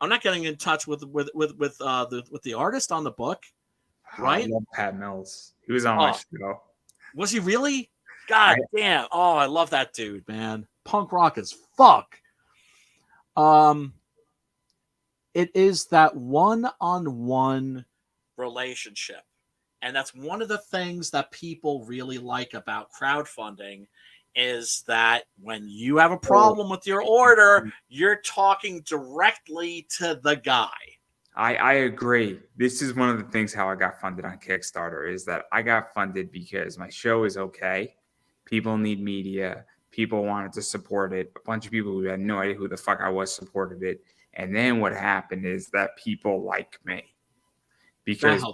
I'm not getting in touch with the artist on the book, right? I love Pat Mills. He was on my show. Was he really? God damn. Oh, I love that dude, man. Punk rock as fuck. It is that one-on-one relationship. And that's one of the things that people really like about crowdfunding, is that when you have a problem with your order, you're talking directly to the guy. I agree. This is one of the things how I got funded on Kickstarter, is that I got funded because my show is okay. People need media. People wanted to support it. A bunch of people who had no idea who the fuck I was supported it. And then what happened is that people like me. Because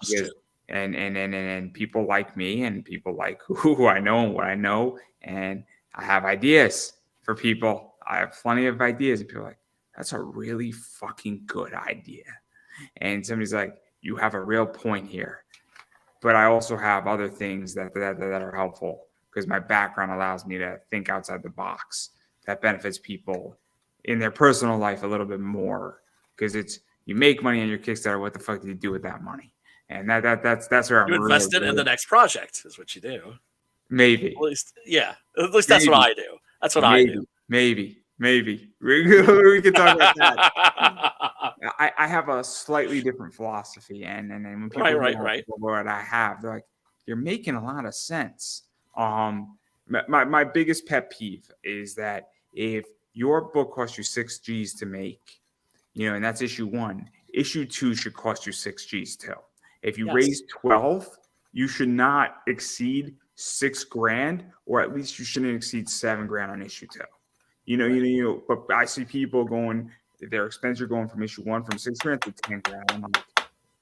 and people like me, and people like who I know and what I know. And I have ideas for people. I have plenty of ideas. And people are like, that's a really fucking good idea. And somebody's like, you have a real point here. But I also have other things that are helpful, because my background allows me to think outside the box. That benefits people in their personal life a little bit more, because it's, you make money on your Kickstarter. What the fuck do you do with that money? And that's where I'm invest it in the next project is what you do. Maybe. At least that's what I do. That's what I do. Maybe. We can talk about that. I have a slightly different philosophy, and when people right. what I have, they're like, you're making a lot of sense. My biggest pet peeve is that if your book costs you 6 G's to make, and that's issue 1. Issue 2 should cost you 6 G's too. If you raise 12, you should not exceed $6,000, or at least you shouldn't exceed $7,000 on issue 2. But I see people going, their expenses are going from issue 1 from $6,000 to $10,000. I'm like,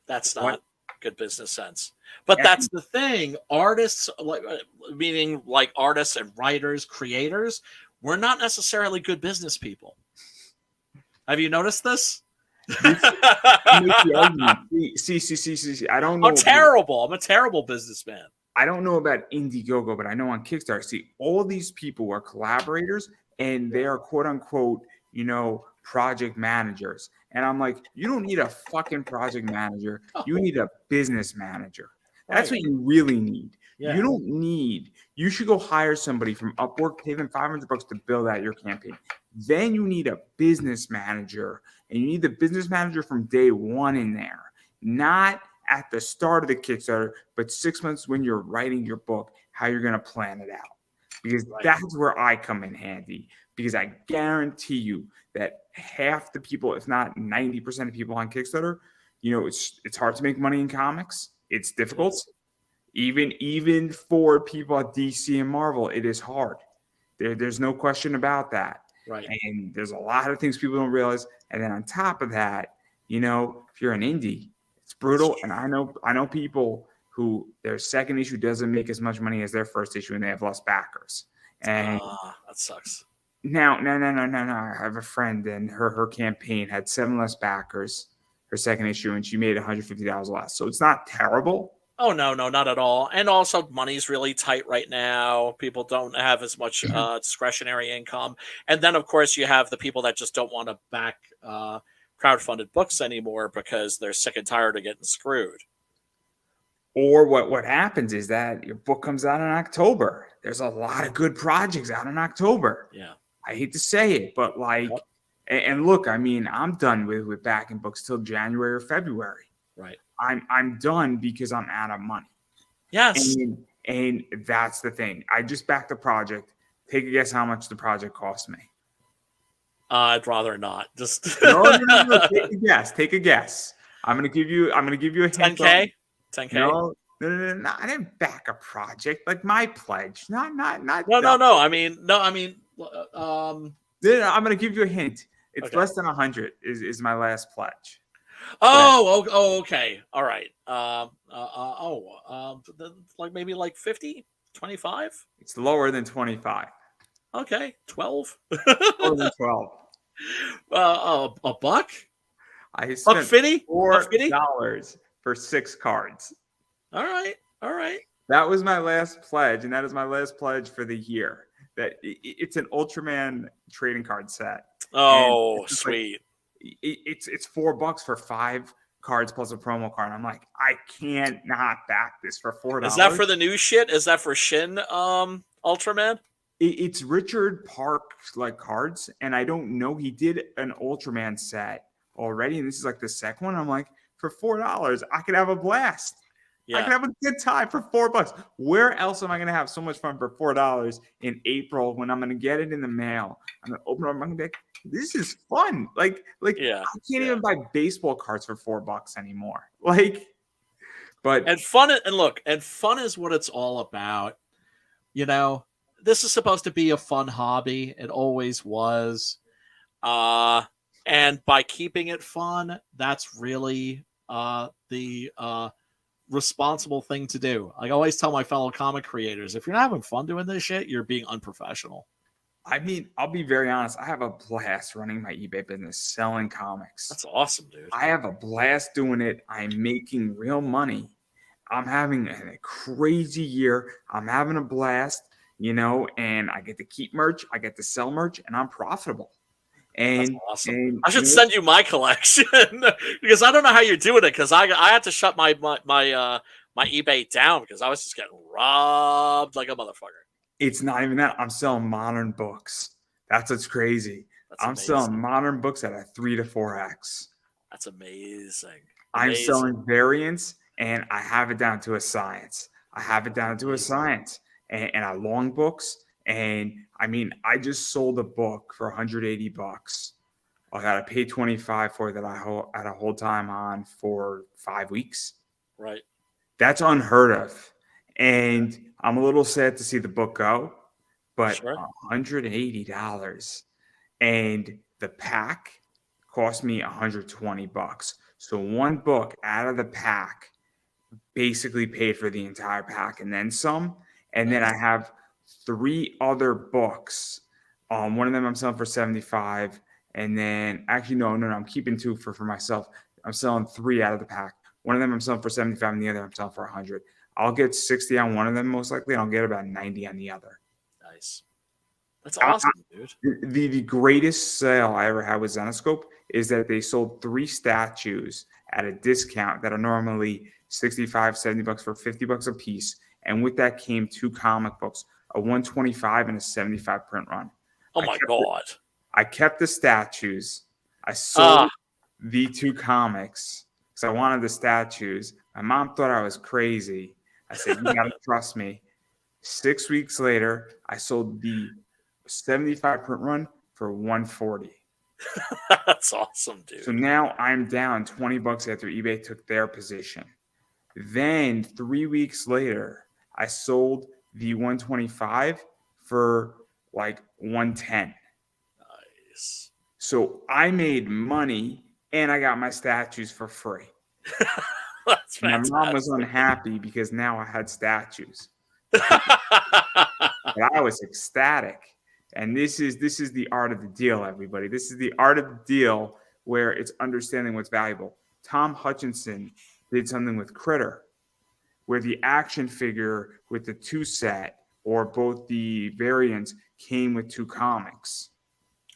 that's not good business sense. But that's the thing. Artists, meaning like artists and writers, creators, we're not necessarily good business people. Have you noticed this? See. I don't know. I'm terrible. I'm a terrible businessman. I don't know about Indiegogo, but I know on Kickstarter, see, all these people are collaborators and they are quote unquote, project managers. And I'm like, you don't need a fucking project manager. You need a business manager. That's what you really need. Yeah. You should go hire somebody from Upwork, pay them $500 to build out your campaign. Then you need a business manager, and you need the business manager from day one in there, not at the start of the Kickstarter, but 6 months when you're writing your book, how you're going to plan it out. Because that's where I come in handy, because I guarantee you that half the people, if not 90% of people on Kickstarter, it's hard to make money in comics. It's difficult. Even for people at DC and Marvel, it is hard. There's no question about that. Right. And there's a lot of things people don't realize. And then on top of that, if you're an indie, it's brutal. And I know people who their second issue doesn't make as much money as their first issue, and they have less backers. And that sucks. No. I have a friend, and her campaign had 7 less backers, her second issue, and she made $150 less. So it's not terrible. Oh, no, not at all. And also, money's really tight right now. People don't have as much discretionary income. And then, of course, you have the people that just don't want to back crowdfunded books anymore because they're sick and tired of getting screwed. Or what happens is that your book comes out in October. There's a lot of good projects out in October. Yeah. I hate to say it, but and look, I mean, I'm done with backing books till January or February. Right. I'm done because I'm out of money. Yes. And that's the thing. I just backed a project. Take a guess how much the project cost me. I'd rather not. Just no. Take a guess. I'm gonna give you a hint. 10K? 10K? No. I didn't back a project like my pledge. Not. No. I mean. I'm gonna give you a hint. It's less than 100 is my last pledge. Okay. All right. Like maybe like 50, 25. It's lower than 25. Okay, 12. Lower than 12. A buck. I spent $4 for 6 cards. All right. That was my last pledge, and that is my last pledge for the year. That it's an Ultraman trading card set. Oh, sweet. It's $4 for 5 cards plus a promo card. I'm like, I can't not back this for $4. Is that for the new shit? Is that for Shin Ultraman? It's Richard Park cards, and I don't know. He did an Ultraman set already, and this is like the second one. I'm like, for $4, I could have a blast. Yeah. I can have a good time for $4. Where else am I going to have so much fun for $4 in April when I'm going to get it in the mail? I'm going to open it up. I'm going to be like, this is fun. I can't even buy baseball cards for $4 anymore. And fun is what it's all about. This is supposed to be a fun hobby. It always was. And by keeping it fun, that's really the responsible thing to do. I always tell my fellow comic creators, if you're not having fun doing this shit, you're being unprofessional. I mean, I'll be very honest. I have a blast running my eBay business, selling comics. That's awesome, dude. I have a blast doing it. I'm making real money. I'm having a crazy year. I'm having a blast, and I get to keep merch. I get to sell merch, and I'm profitable. And that's awesome. I should send you my collection because I don't know how you're doing it, because I had to shut my eBay down because I was just getting robbed like a motherfucker. It's not even that. I'm selling modern books. That's what's crazy. I'm selling modern books at a 3 to 4x. That's amazing. I'm selling variants, and I have it down to a science. And I long books, And I mean, I just sold a book for $180. I had to pay $25 for it that I had a whole time on for 5 weeks. Right. That's unheard of. And I'm a little sad to see the book go, but Sure. $180. And the pack cost me $120. So one book out of the pack basically paid for the entire pack and then some. And then I have 3 other books. One of them I'm selling for 75. And then actually, no, I'm keeping 2 for myself. I'm selling 3 out of the pack. One of them I'm selling for 75 and the other I'm selling for 100. I'll get 60 on one of them most likely, and I'll get about 90 on the other. Nice. That's awesome, dude. The greatest sale I ever had with Zenescope is that they sold 3 statues at a discount that are normally $65, $70 for $50 a piece. And with that came 2 comic books, a 125 and a 75 print run. Oh my God. I kept the statues. I sold the 2 comics because I wanted the statues. My mom thought I was crazy. I said, you got to trust me. 6 weeks later, I sold the 75 print run for $140. That's awesome, dude. So now I'm down $20 after eBay took their position. Then 3 weeks later, I sold the 125 for like 110. Nice. So I made money and I got my statues for free. That's My fantastic. mom was unhappy because now I had statues. But I was ecstatic. And this is the art of the deal, everybody. This is the art of the deal where it's understanding what's valuable. Tom Hutchinson did something with Critter, where the action figure with the 2 set or both the variants came with 2 comics.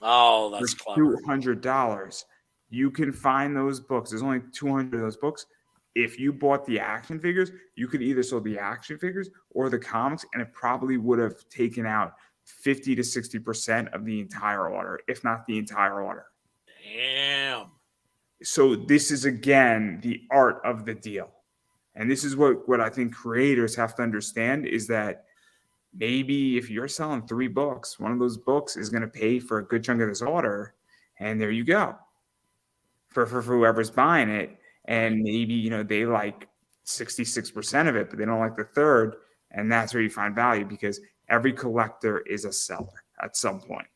Oh, that's clever. $200. You can find those books. There's only 200 of those books. If you bought the action figures, you could either sell the action figures or the comics, and it probably would have taken out 50 to 60% of the entire order, if not the entire order. Damn. So this is, again, the art of the deal. And this is what I think creators have to understand is that maybe if you're selling 3 books, one of those books is going to pay for a good chunk of this order. And there you go for whoever's buying it. And maybe, they like 66% of it, but they don't like the third. And that's where you find value because every collector is a seller at some point.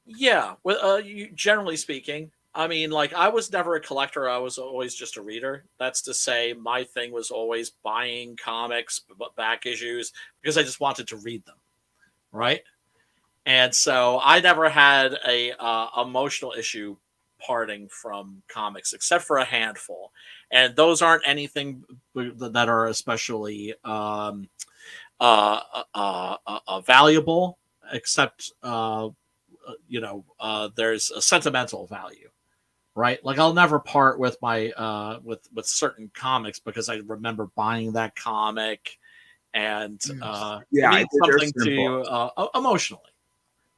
Yeah. Well, generally speaking, I mean, like I was never a collector. I was always just a reader. That's to say my thing was always buying comics, back issues, because I just wanted to read them. Right. And so I never had a emotional issue parting from comics, except for a handful. And those aren't anything that are especially valuable, except, there's a sentimental value. Right, like I'll never part with my with certain comics because I remember buying that comic, and it means something to you emotionally.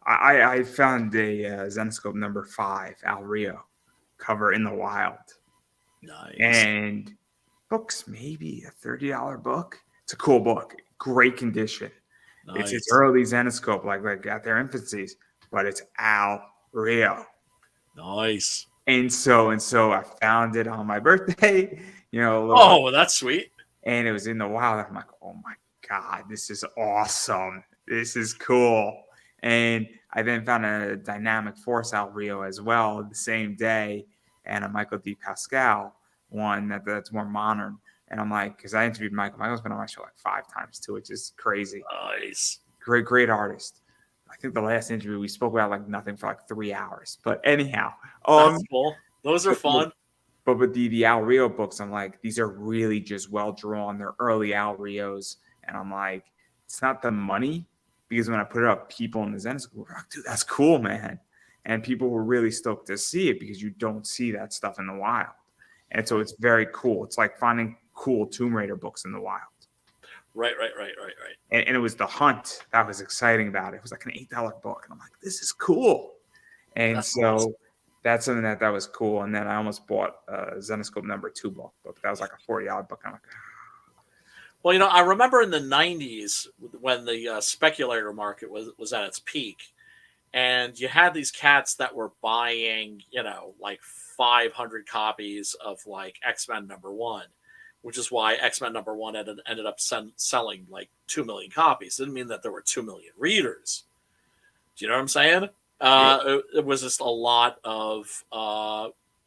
I found a Zenescope number 5 Al Rio cover in the wild. Nice. And book's maybe a $30 book. It's a cool book, great condition. Nice. It's early Zenescope, like at their infancies, but it's Al Rio. Nice. And so I found it on my birthday, Oh, that's sweet. And it was in the wild. I'm like, oh my God, this is awesome. This is cool. And I then found a Dynamic Force Al Rio as well the same day, and a Michael D. Pascal one that's more modern. And I'm like, because I interviewed Michael. Michael's been on my show like 5 times too, which is crazy. Nice. Great artist. I think the last interview we spoke about like nothing for like 3 hours. But anyhow, that's cool. Those are fun. But with the Al Rio books, I'm like, these are really just well drawn. They're early Al Rios, and I'm like, it's not the money, because when I put it up, people in the Zenescope were like, dude, that's cool, man. And people were really stoked to see it because you don't see that stuff in the wild. And so it's very cool. It's like finding cool Tomb Raider books in the wild. Right. And it was the hunt that was exciting about it. It was like an $8 book. And I'm like, this is cool. And that's awesome. That's something that was cool. And then I almost bought a Zenescope number 2 book. That was like a $40 book. I'm like, Well, I remember in the 90s when the speculator market was at its peak, and you had these cats that were buying, like 500 copies of like X-Men #1, which is why X-Men #1 ended up selling like 2 million copies. Didn't mean that there were 2 million readers. Do you know what I'm saying? It was just a lot of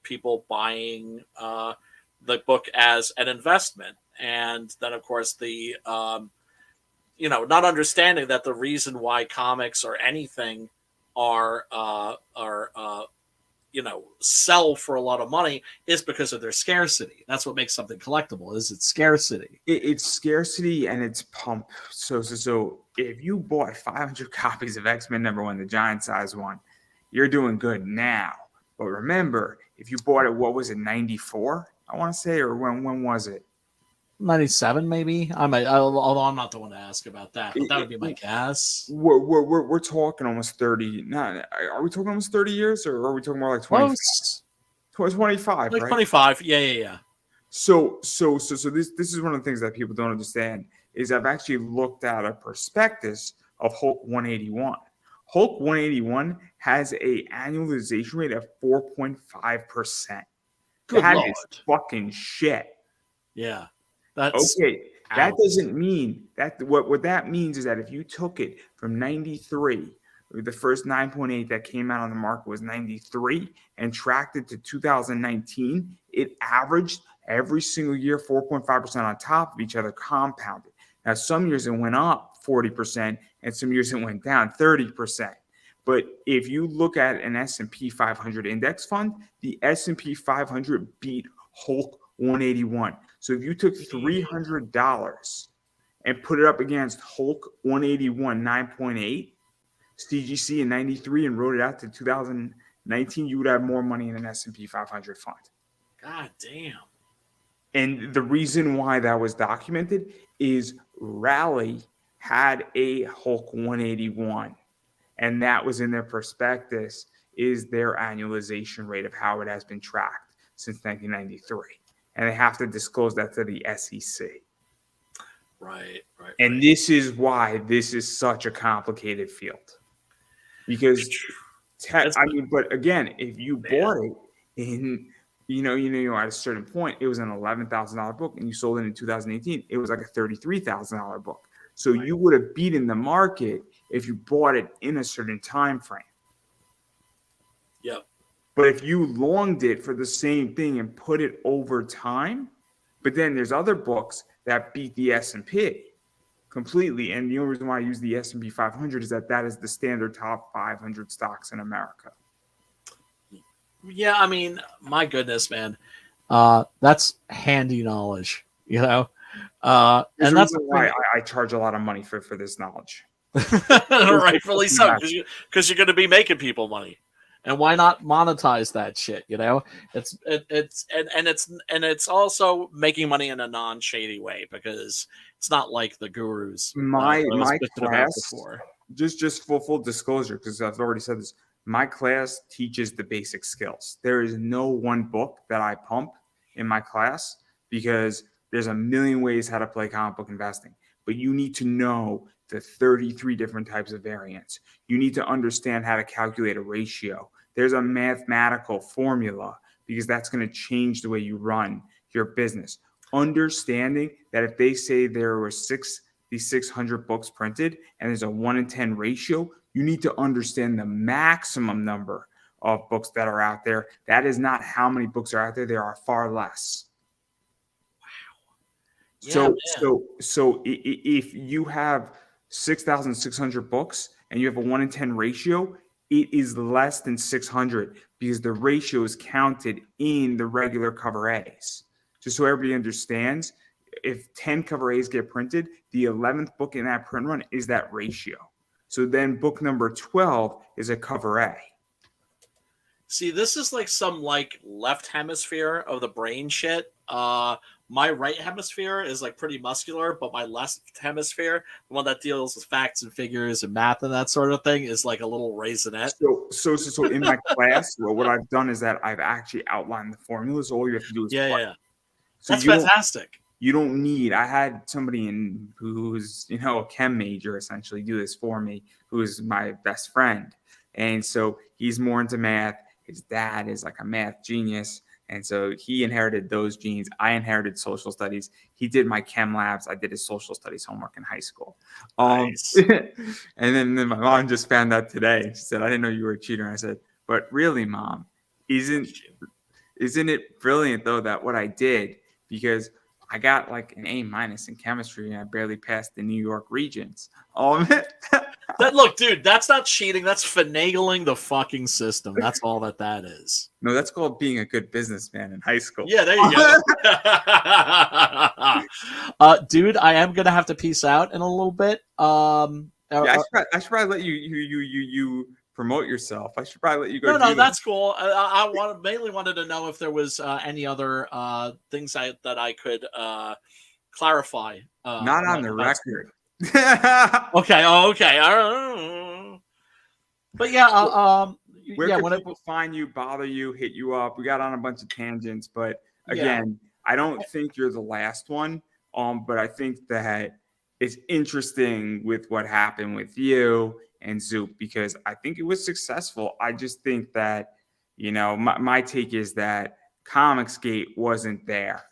people buying the book as an investment. And then, of course, the not understanding that the reason why comics or anything are sell for a lot of money is because of their scarcity. That's what makes something collectible. Is its scarcity? It's scarcity and it's pump. So if you bought 500 copies of X-Men #1, the giant size one, you're doing good now. But remember, if you bought it, what was it, 94? I want to say, or when was it? 97, maybe. Although I'm not the one to ask about that, but that would be my guess. We're talking almost 30. Are we talking almost 30 years, or are we talking more like 20? 25, like right? 25. Yeah. So this is one of the things that people don't understand is I've actually looked at a prospectus of Hulk 181. Hulk 181 has a annualization rate of 4.5%. That is fucking shit. Yeah. That's okay. That doesn't mean that what that means is that if you took it from 93, the first 9.8 that came out on the market was 93, and tracked it to 2019, it averaged every single year 4.5% on top of each other, compounded. Now, some years it went up 40%, and some years it went down 30%. But if you look at an S&P 500 index fund, the S&P 500 beat Hulk 181. So if you took $300 and put it up against Hulk 181 9.8, CGC in 93, and wrote it out to 2019, you would have more money in an S&P 500 fund. God damn. And the reason why that was documented is Raleigh had a Hulk 181, and that was in their prospectus, is their annualization rate of how it has been tracked since 1993. And they have to disclose that to the SEC. Right. And this is why this is such a complicated field. Because, but again, if you bought it in, at a certain point, it was an $11,000 book, and you sold it in 2018, it was like a $33,000 book. So you would have beaten the market if you bought it in a certain time frame. Yep. But if you longed it for the same thing and put it over time, but then there's other books that beat the S&P completely. And the only reason why I use the S&P 500 is that is the standard top 500 stocks in America. Yeah, I mean, my goodness, man. That's handy knowledge, and that's why I charge a lot of money for this knowledge. Rightfully so, because you're going to be making people money. And why not monetize that shit? It's also making money in a non-shady way, because it's not like the gurus. My class, just full disclosure, because I've already said this. My class teaches the basic skills. There is no one book that I pump in my class, because there's a million ways how to play comic book investing. But you need to know the 33 different types of variants. You need to understand how to calculate a ratio. There's a mathematical formula, because that's going to change the way you run your business. Understanding that if they say there were 600 books printed and there's a 1 in 10 ratio, you need to understand the maximum number of books that are out there. That is not how many books are out there. There are far less. Wow. So if you have 6,600 books and you have a 1 in 10 ratio, it is less than 600, because the ratio is counted in the regular cover A's. Just so everybody understands, if 10 cover A's get printed, the 11th book in that print run is that ratio. So then book number 12 is a cover A. See, this is like some left hemisphere of the brain shit. My right hemisphere is pretty muscular, but my left hemisphere, the one that deals with facts and figures and math and that sort of thing, is like a little raisinette. So in my class, what I've done is that I've actually outlined the formulas. All you have to do is yeah. So that's fantastic. you don't need. I had somebody who's a chem major essentially do this for me, who is my best friend, and so he's more into math. His dad is like a math genius, and so he inherited those genes. I inherited social studies. He did my chem labs. I did his social studies homework in high school. Nice. And then my mom just found out today. She said, "I didn't know you were a cheater." And I said, "But really, Mom, isn't it brilliant though that what I did, because I got like an A- in chemistry and I barely passed the New York regions." Look, dude, that's not cheating. That's finagling the fucking system. That's all that is. No, that's called being a good businessman in high school. Yeah, there you go. Dude, I am gonna have to peace out in a little bit. I should probably let you promote yourself. I should probably let you go. No, that's cool. I mainly wanted to know if there was any other things that I could clarify. Not on the record. Okay. Okay. But yeah. Where can people find you, bother you, hit you up? We got on a bunch of tangents, but again, I don't think you're the last one. But I think that it's interesting with what happened with you and Zoup, because I think it was successful. I just think that, my take is that Comicsgate wasn't there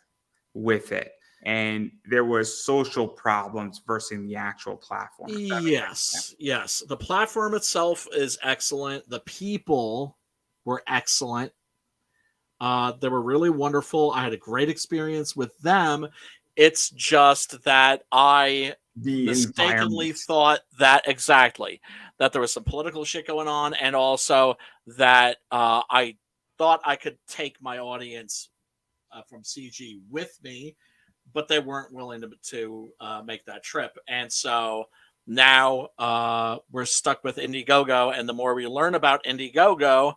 with it. And there was social problems versus the actual platform. Yes. The platform itself is excellent. The people were excellent. They were really wonderful. I had a great experience with them. It's just that I mistakenly thought that there was some political shit going on, and also that I thought I could take my audience from CG with me, but they weren't willing to make that trip. And so now we're stuck with Indiegogo, and the more we learn about Indiegogo,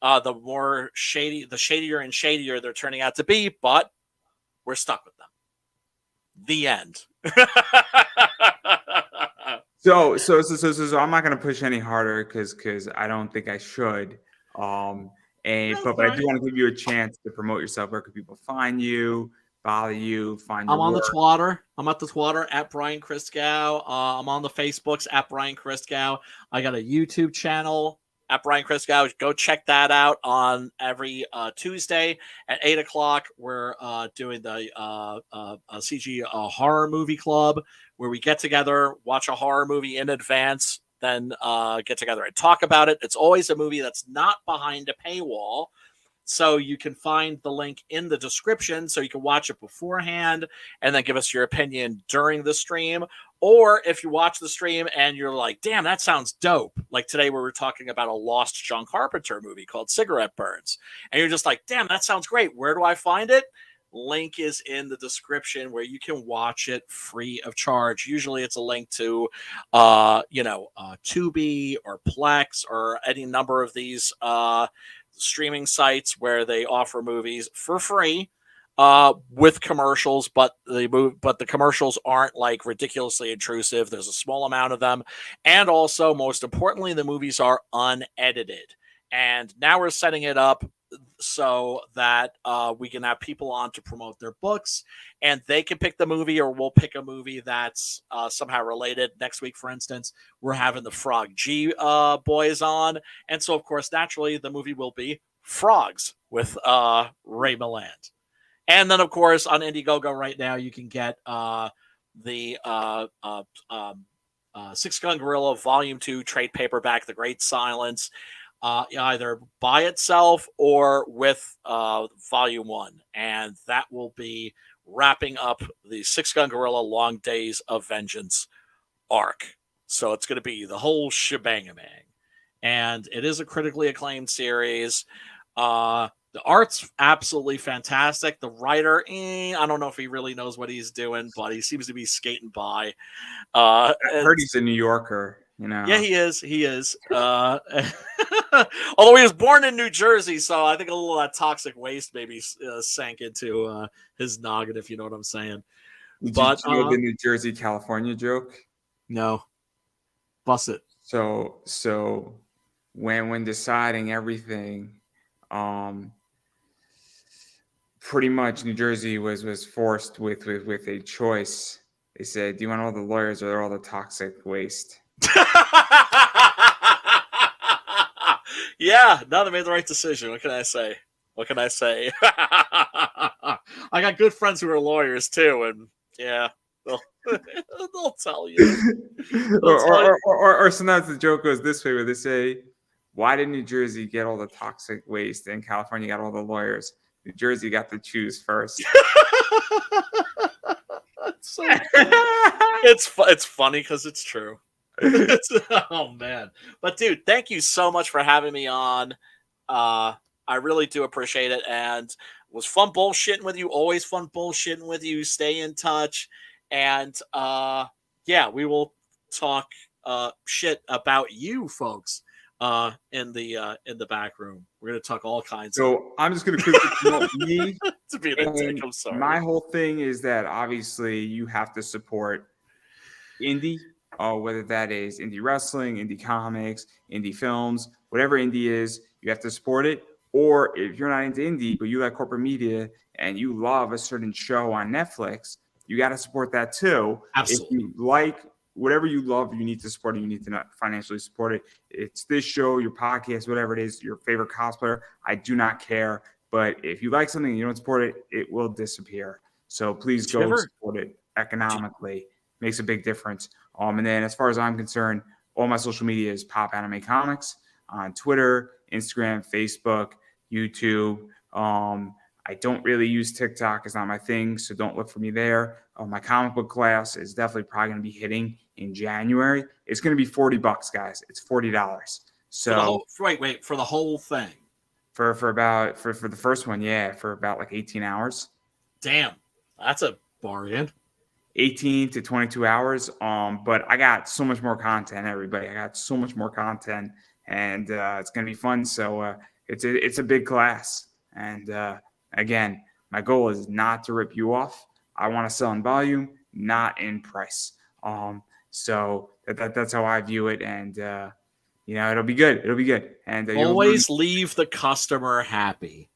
the more shadier and shadier they're turning out to be, but we're stuck with them. The end. So I'm not going to push any harder because I don't think I should. But I do want to give you a chance to promote yourself. Where can people find you, follow you, find your I'm on work? the Twitter. I'm at the Twitter at Brian Christgau. I'm on the Facebooks at Brian Christgau. I got a YouTube channel at Brian Christgau. Go check that out on every Tuesday at 8:00. We're doing the CG horror movie club, where we get together, watch a horror movie in advance, then get together and talk about it. It's always a movie that's not behind a paywall. So you can find the link in the description so you can watch it beforehand and then give us your opinion during the stream. Or if you watch the stream and you're like, damn, that sounds dope. Like today where we're talking about a lost John Carpenter movie called Cigarette Burns. And you're just like, damn, that sounds great. Where do I find it? Link is in the description where you can watch it free of charge. Usually it's a link to, Tubi or Plex or any number of these streaming sites where they offer movies for free with commercials, but the commercials aren't like ridiculously intrusive. There's a small amount of them, and also most importantly, the movies are unedited. And now we're setting it up so that we can have people on to promote their books, and they can pick the movie, or we'll pick a movie that's somehow related. Next week, for instance, we're having the Frog G boys on, and so of course, naturally, the movie will be Frogs with Ray Milland. And then, of course, on Indiegogo right now, you can get the Six Gun Gorilla Volume 2 trade paperback, The Great Silence, either by itself or with Volume 1. And that will be wrapping up the Six Gun Gorilla Long Days of Vengeance arc. So it's going to be the whole shebang-a-bang. And it is a critically acclaimed series. The art's absolutely fantastic. The writer, I don't know if he really knows what he's doing, but he seems to be skating by. I heard he's a New Yorker. Yeah, he is. He is. Although he was born in New Jersey, so I think a little of that toxic waste maybe sank into his noggin, if you know what I'm saying. Did you know the New Jersey, California joke? No. Bust it. So when deciding everything, pretty much New Jersey was forced with a choice. They said, "Do you want all the lawyers or all the toxic waste?" Yeah, no, they made the right decision. What can I say? What can I say? I got good friends who are lawyers too, and yeah, they'll, they'll tell you. Or sometimes the joke goes this way, where they say, "Why did New Jersey get all the toxic waste and California got all the lawyers? New Jersey got to choose first." So it's funny because it's true. Oh man, but dude, thank you so much for having me on. I really do appreciate it, and it was fun bullshitting with you. Always fun bullshitting with you. Stay in touch, and yeah, we will talk shit about you folks in the back room. We're gonna talk all kinds. So I'm just gonna quickly promote me. To be a dick, I'm sorry. My whole thing is that obviously you have to support indie, whether that is indie wrestling, indie comics, indie films, whatever indie is, you have to support it. Or if you're not into indie, but you like corporate media and you love a certain show on Netflix, you got to support that too. Absolutely. If you like whatever you love, you need to support it. You need to not financially support it. It's this show, your podcast, whatever it is, your favorite cosplayer. I do not care. But if you like something and you don't support it, it will disappear. So please go support it economically. Makes a big difference. And then as far as I'm concerned, all my social media is Pop Anime Comics on Twitter, Instagram, Facebook, YouTube. I don't really use TikTok. It's not my thing, so don't look for me there. My comic book class is definitely probably going to be hitting in January. It's going to be $40, guys. It's $40. So wait, for the whole thing. For the first one, yeah, for about like 18 hours. Damn, that's a bargain. 18 to 22 hours. But I got so much more content, everybody. I got so much more content, and it's gonna be fun. So it's a big class, and again, my goal is not to rip you off. I want to sell in volume, not in price. So that's how I view it, and it'll be good. It'll be good. And always leave the customer happy.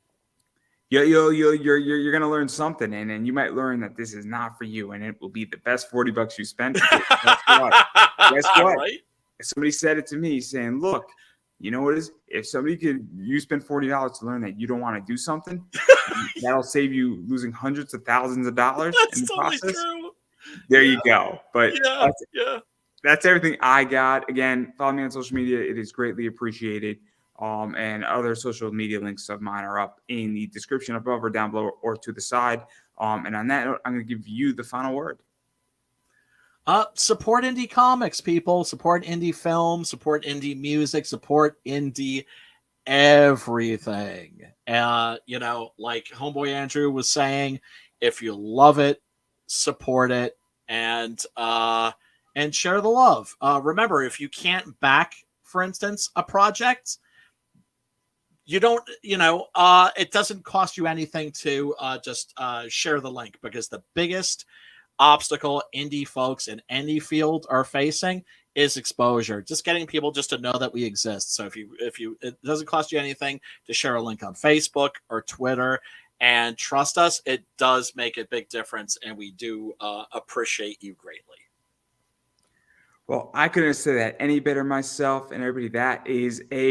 You're gonna learn something, and you might learn that this is not for you, and it will be the best $40 you spent. Guess what? Right? Somebody said it to me, saying, "Look, you know what it is? If you spend $40 to learn that you don't want to do something, that'll save you losing hundreds of thousands of dollars in the totally process." True. There you go. But yeah. That's everything I got. Again, follow me on social media. It is greatly appreciated. And other social media links of mine are up in the description above or down below or to the side. And on that note, I'm going to give you the final word. Support indie comics, people. Support indie film. Support indie music. Support indie everything. Like Homeboy Andrew was saying, if you love it, support it, and share the love. Remember, if you can't back, for instance, a project, you don't, it doesn't cost you anything to just share the link, because the biggest obstacle indie folks in any field are facing is exposure. Just getting people just to know that we exist. So if you, it doesn't cost you anything to share a link on Facebook or Twitter, and trust us, it does make a big difference, and we do appreciate you greatly. Well, I couldn't say that any better myself, and everybody, that is a